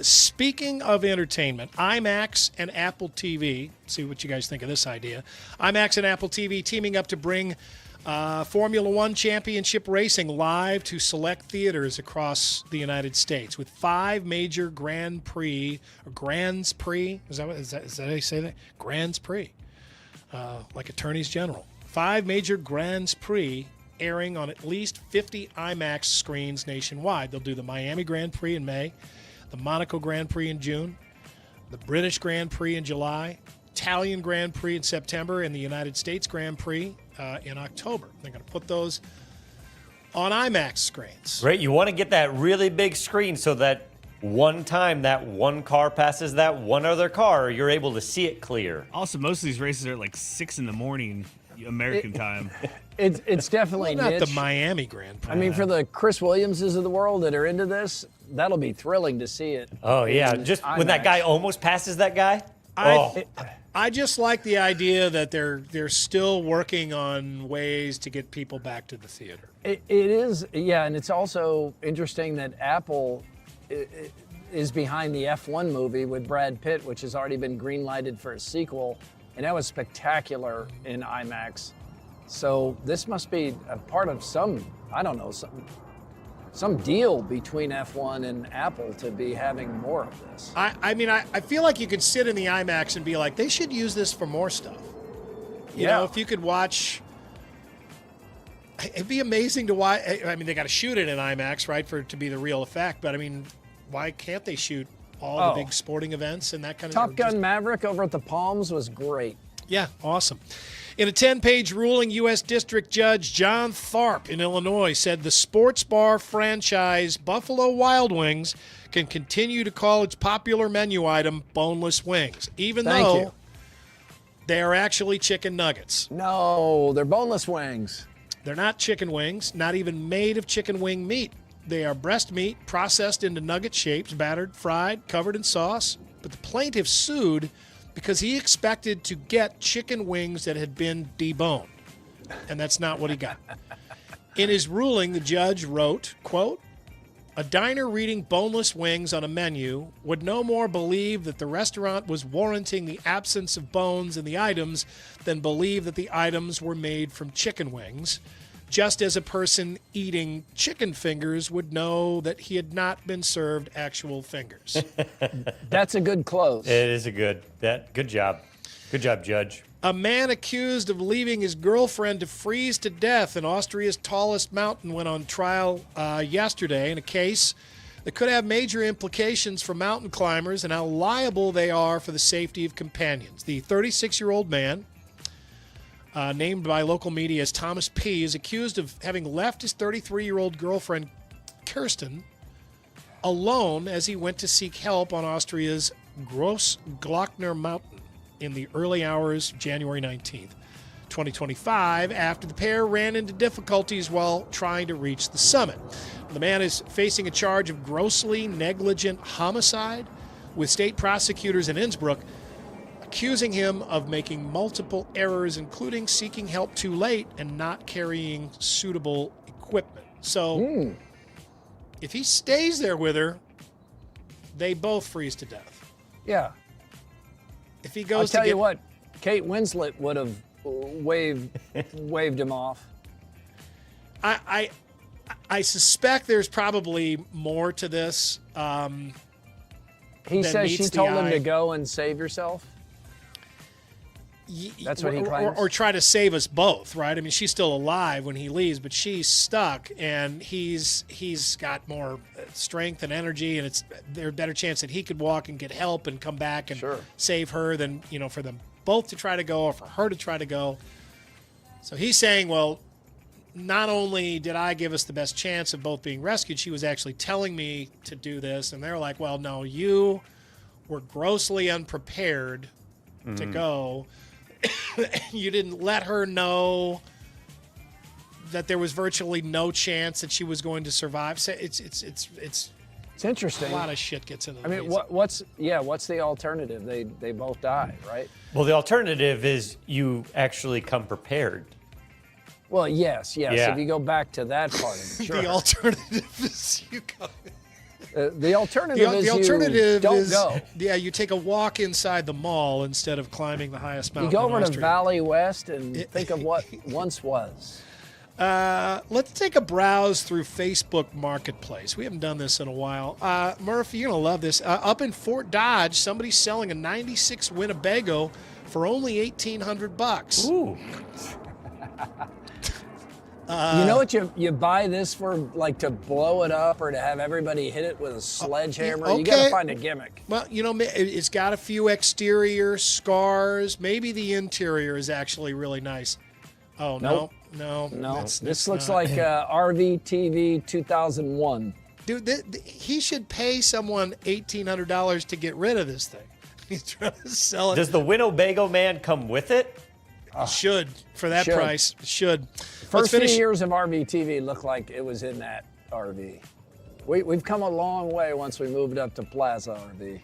Speaking of entertainment, IMAX and Apple TV, see what you guys think of this idea. IMAX and Apple TV teaming up to bring Formula One championship racing live to select theaters across the United States with 5 major Grand Prix, or Grands Prix, is that how you say that? Grands Prix, like attorneys general. 5 major Grands Prix airing on at least 50 IMAX screens nationwide. They'll do the Miami Grand Prix in May, the Monaco Grand Prix in June, the British Grand Prix in July, Italian Grand Prix in September, and the United States Grand Prix in October. They're going to put those on IMAX screens. Right, you want to get that really big screen so that one time that one car passes that one other car, you're able to see it clear. Also, most of these races are like 6 in the morning American time. It's definitely not niche. the Miami Grand Prix. For the Chris Williamses of the world that are into this, that'll be thrilling to see it. Oh yeah, just when that guy almost passes that guy. I just like the idea that they're still working on ways to get people back to the theater. It is, yeah, and it's also interesting that Apple is behind the F1 movie with Brad Pitt, which has already been green-lighted for a sequel, and that was spectacular in IMAX. So this must be a part of some some deal between F1 and Apple to be having more of this. I mean, I feel like you could sit in the IMAX and be like, they should use this for more stuff. You know, if you could watch, it'd be amazing to watch. I mean, they got to shoot it in IMAX, right, for it to be the real effect. But I mean, why can't they shoot all the big sporting events and that kind of Top Gun Maverick over at the Palms was great. Yeah, awesome. In a 10-page ruling, U.S. District Judge John Tharp in Illinois said the sports bar franchise Buffalo Wild Wings can continue to call its popular menu item boneless wings, even though they are actually chicken nuggets. No, they're boneless wings. They're not chicken wings, not even made of chicken wing meat. They are breast meat processed into nugget shapes, battered, fried, covered in sauce. But the plaintiff sued because he expected to get chicken wings that had been deboned. And that's not what he got. In his ruling, the judge wrote, quote, "A diner reading boneless wings on a menu would no more believe that the restaurant was warranting the absence of bones in the items than believe that the items were made from chicken wings, just as a person eating chicken fingers would know that he had not been served actual fingers." That's a good close. It is a good job. Good job, Judge. A man accused of leaving his girlfriend to freeze to death in Austria's tallest mountain went on trial yesterday in a case that could have major implications for mountain climbers and how liable they are for the safety of companions. The 36-year-old man, named by local media as Thomas P., is accused of having left his 33-year-old girlfriend, Kirsten, alone as he went to seek help on Austria's Grossglockner Mountain in the early hours of January 19th, 2025, after the pair ran into difficulties while trying to reach the summit. The man is facing a charge of grossly negligent homicide, with state prosecutors in Innsbruck accusing him of making multiple errors, including seeking help too late and not carrying suitable equipment. So if he stays there with her, they both freeze to death. Yeah. If he goes I'll tell you what, Kate Winslet would have waved him off. I suspect there's probably more to this. He says she told him to go and save yourself. That's what he claims. Or try to save us both, right? I mean, she's still alive when he leaves, but she's stuck, and he's got more strength and energy, and there's a better chance that he could walk and get help and come back and save her than, for them both to try to go or for her to try to go. So he's saying, well, not only did I give us the best chance of both being rescued, she was actually telling me to do this, and they're like, well, no, you were grossly unprepared to go. You didn't let her know that there was virtually no chance that she was going to survive. So it's interesting. A lot of shit gets into. I mean, what's the alternative? They both die, right? Well, the alternative is you actually come prepared. Well, yes. Yeah. If you go back to that part of it, sure. The alternative is you go. The alternative is you don't go. Yeah, you take a walk inside the mall instead of climbing the highest mountain. You go over in to Austria. Valley West and think of what once was. Let's take a browse through Facebook Marketplace. We haven't done this in a while. Murphy, you're going to love this. Up in Fort Dodge, somebody's selling a 96 Winnebago for only $1,800. Ooh. You know what you buy this for, like to blow it up or to have everybody hit it with a sledgehammer? Okay. You got to find a gimmick. Well, it's got a few exterior scars. Maybe the interior is actually really nice. Oh, Nope. no. This looks like RV TV 2001. Dude, he should pay someone $1,800 to get rid of this thing. He's trying to sell it. Does the Winnebago man come with it? Should, for that price. Should. First few years of RV TV looked like it was in that RV. We've come a long way once we moved up to Plaza RV.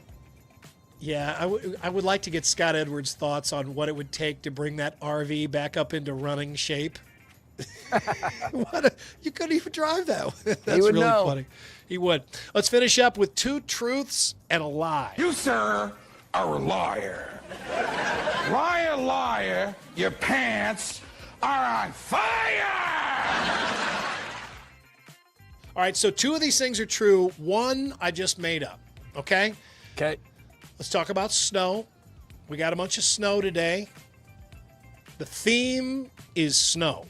Yeah, I would like to get Scott Edwards' thoughts on what it would take to bring that RV back up into running shape. You couldn't even drive that. That's He would really know. funny. He would. Let's finish up with 2 truths and a lie. You, sir, are a liar. Liar, liar, your pants are on fire! All right, so 2 of these things are true. 1 I just made up, okay? Okay. Let's talk about snow. We got a bunch of snow today. The theme is snow.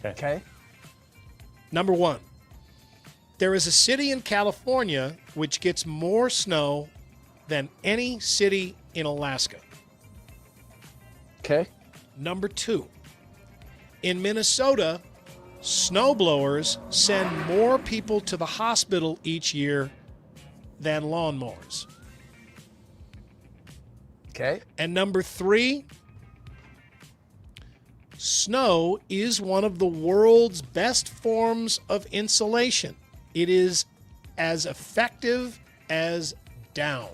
Okay. Number 1. There is a city in California which gets more snow than any city in Alaska. Okay. Number 2. In Minnesota, snowblowers send more people to the hospital each year than lawnmowers. Okay. And number 3, snow is one of the world's best forms of insulation. It is as effective as down.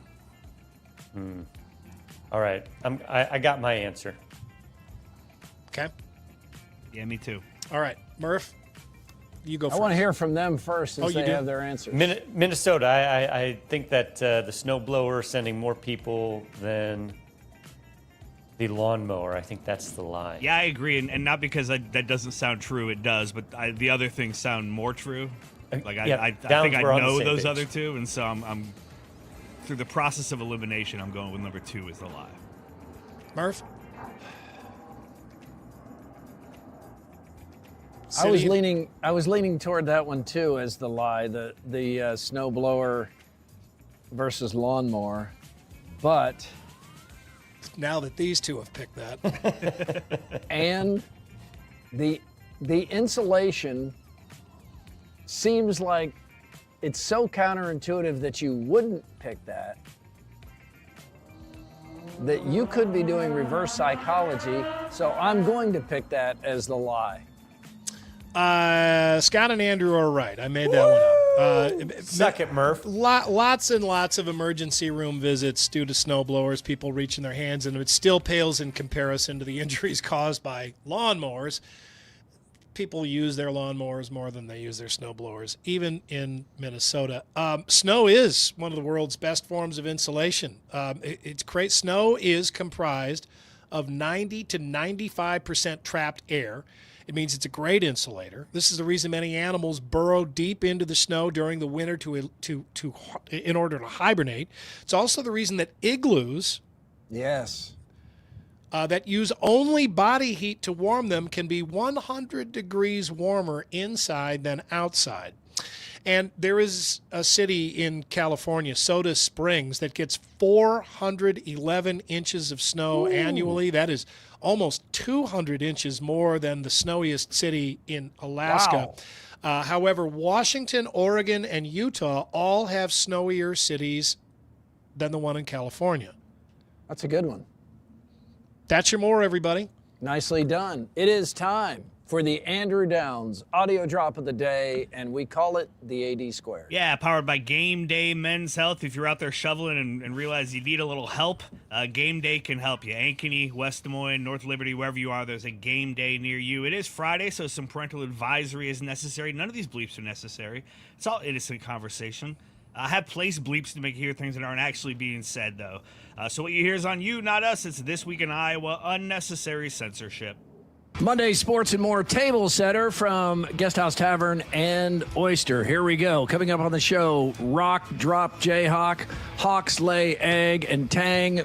All right. I got my answer. Okay. Yeah, me too. All right. Murph, you go first. I want to hear from them first since Oh, you they do? have their answers. Minnesota, I think that the snowblower is sending more people than the lawnmower. I think that's the lie. Yeah, I agree, and not because that doesn't sound true. It does, but the other things sound more true. Like yeah, I Downs, think I we're on the know same those page. other 2, and so I'm through the process of elimination. I'm going with number 2 is the lie. Murph? I was leaning toward that one too as the lie, the snowblower versus lawnmower, but Now that these 2 have picked that. and the insulation seems like it's so counterintuitive that you wouldn't pick that you could be doing reverse psychology. So I'm going to pick that as the lie. Scott and Andrew are right. I made that one up. Suck it, Murph. Lots and lots of emergency room visits due to snowblowers, people reaching their hands, and it still pales in comparison to the injuries caused by lawnmowers. People use their lawnmowers more than they use their snowblowers, even in Minnesota. Snow is one of the world's best forms of insulation. It's great. Snow is comprised of 90 to 95% trapped air. It means it's a great insulator. This is the reason many animals burrow deep into the snow during the winter in order to hibernate. It's also the reason that igloos, yes, that use only body heat to warm them can be 100 degrees warmer inside than outside. And there is a city in California, Soda Springs, that gets 411 inches of snow annually. That is almost 200 inches more than the snowiest city in Alaska. Wow. However, Washington, Oregon, and Utah all have snowier cities than the one in California. That's a good one. That's your more, everybody. Nicely done. It is time for the Andrew Downs audio drop of the day, and we call it the AD Squared. Yeah, powered by Game Day Men's Health. If you're out there shoveling and realize you need a little help, Game Day can help you. Ankeny, West Des Moines, North Liberty, wherever you are, there's a Game Day near you. It is Friday, so some parental advisory is necessary. None of these bleeps are necessary. It's all innocent conversation. I have placed bleeps to make you hear things that aren't actually being said, though. So what you hear is on you, not us. It's This Week in Iowa, unnecessary censorship. Monday Sports and More Table Setter from Guesthouse Tavern and Oyster. Here we go. Coming up on the show, Rock Drop Jayhawk, Hawks Lay Egg, and Tang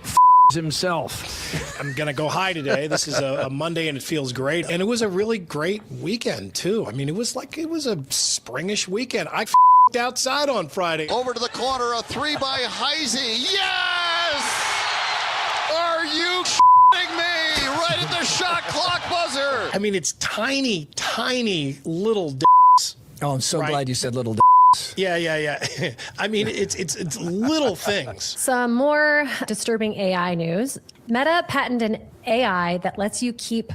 himself. I'm going to go high today. This is a Monday, and it feels great. And it was a really great weekend, too. I mean, it was a springish weekend. I outside on Friday. Over to the corner, a 3 by Heisey. Yes! Are you kidding me? Right at the shot clock buzzer. I mean, it's tiny, tiny little Oh, I'm so glad you said little Yeah. I mean, it's little things. Some more disturbing AI news. Meta patented an AI that lets you keep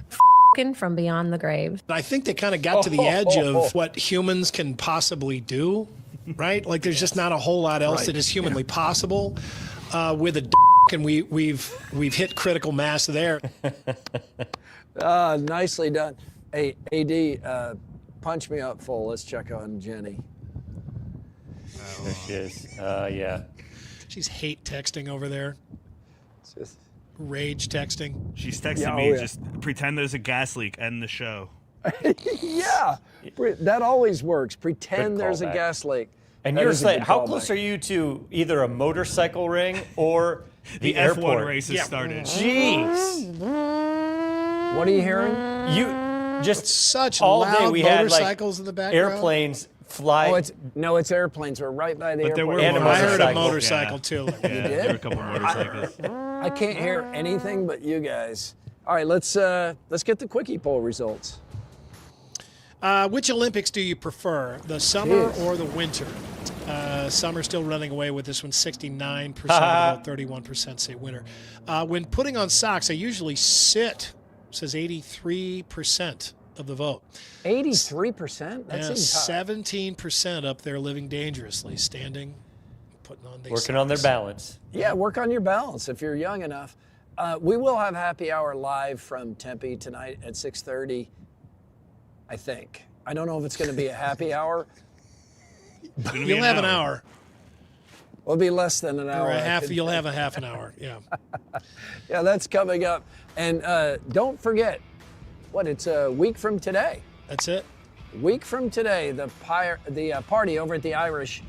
from beyond the grave. I think they kind of got to the edge of what humans can possibly do, right? Like there's just not a whole lot else that is humanly possible with a and we've hit critical mass there. Nicely done. Hey, AD, punch me up full. Let's check on Jenny. There she is. Yeah. She's hate texting over there. Just rage texting. She's texting me, just pretend there's a gas leak, end the show. Yeah, that always works. Pretend there's a callback. gas leak. And That you're is a saying, good how callback. close are you to either a motorcycle ring or the airport? F1 race has started. Jeez. What are you hearing? You just such all loud day we had motorcycles in the background. airplanes fly. Oh, it's airplanes. We're right by the But there airport. were And a I heard a motorcycle. motorcycle too. You There were a did? couple motorcycles. I can't hear anything but you guys. All right, let's get the quickie poll results. Which Olympics do you prefer, the summer Jeez. or the winter? Summer still running away with this one, 69%, about 31% say winter. When putting on socks, I usually sit, says 83% of the vote. 83%? That Yeah, seems high. 17% up there living dangerously, standing, putting on these Working on their socks. balance. Yeah, work on your balance if you're young enough. We will have happy hour live from Tempe tonight at 6:30, I think. I don't know if it's going to be a happy hour. You'll have an hour. It'll be less than an hour. Or a I half, could you'll think. have a half an hour, yeah. Yeah, that's coming up. And don't forget, it's a week from today. That's it. Week from today, the party over at the Irish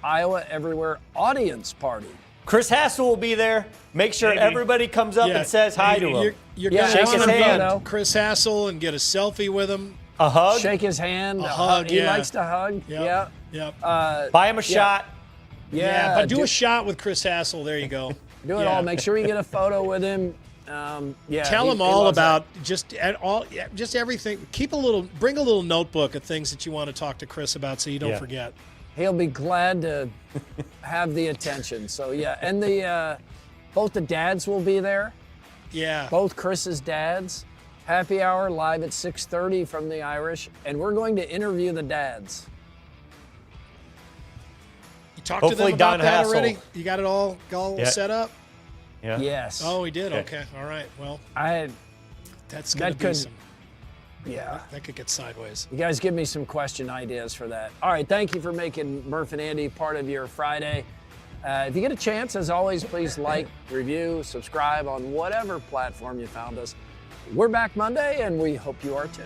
Iowa Everywhere audience party. Chris Hassel will be there. Make sure Maybe. everybody comes up Yeah, and says hi to him. You're Yeah, going shake to his want to hand. meet Chris Hassel and get a selfie with him. A hug. Shake his hand. A hug, He yeah. likes to hug. Yep. Yeah. Yep. Buy him a shot. Yeah. but do a shot with Chris Hassel. There you go. Do it Yeah. all. Make sure you get a photo with him. Tell him he all loves about just everything. Bring a little notebook of things that you want to talk to Chris about, so you don't forget. that. He'll be glad to have the attention. So yeah, and both the dads will be there. Yeah. Both Chris's dads. Happy hour live at 6:30 from the Irish, and we're going to interview the dads. You talked Hopefully to them about Don that Hassel. already? You got it all Yeah. set up? Yeah. Yes. Oh, he did. Okay. Okay. All right. Well, that's that going to be could- some. Yeah. That could get sideways. You guys give me some question ideas for that. All right, thank you for making Murph and Andy part of your Friday. If you get a chance, as always, please like, review, subscribe on whatever platform you found us. We're back Monday, and we hope you are too.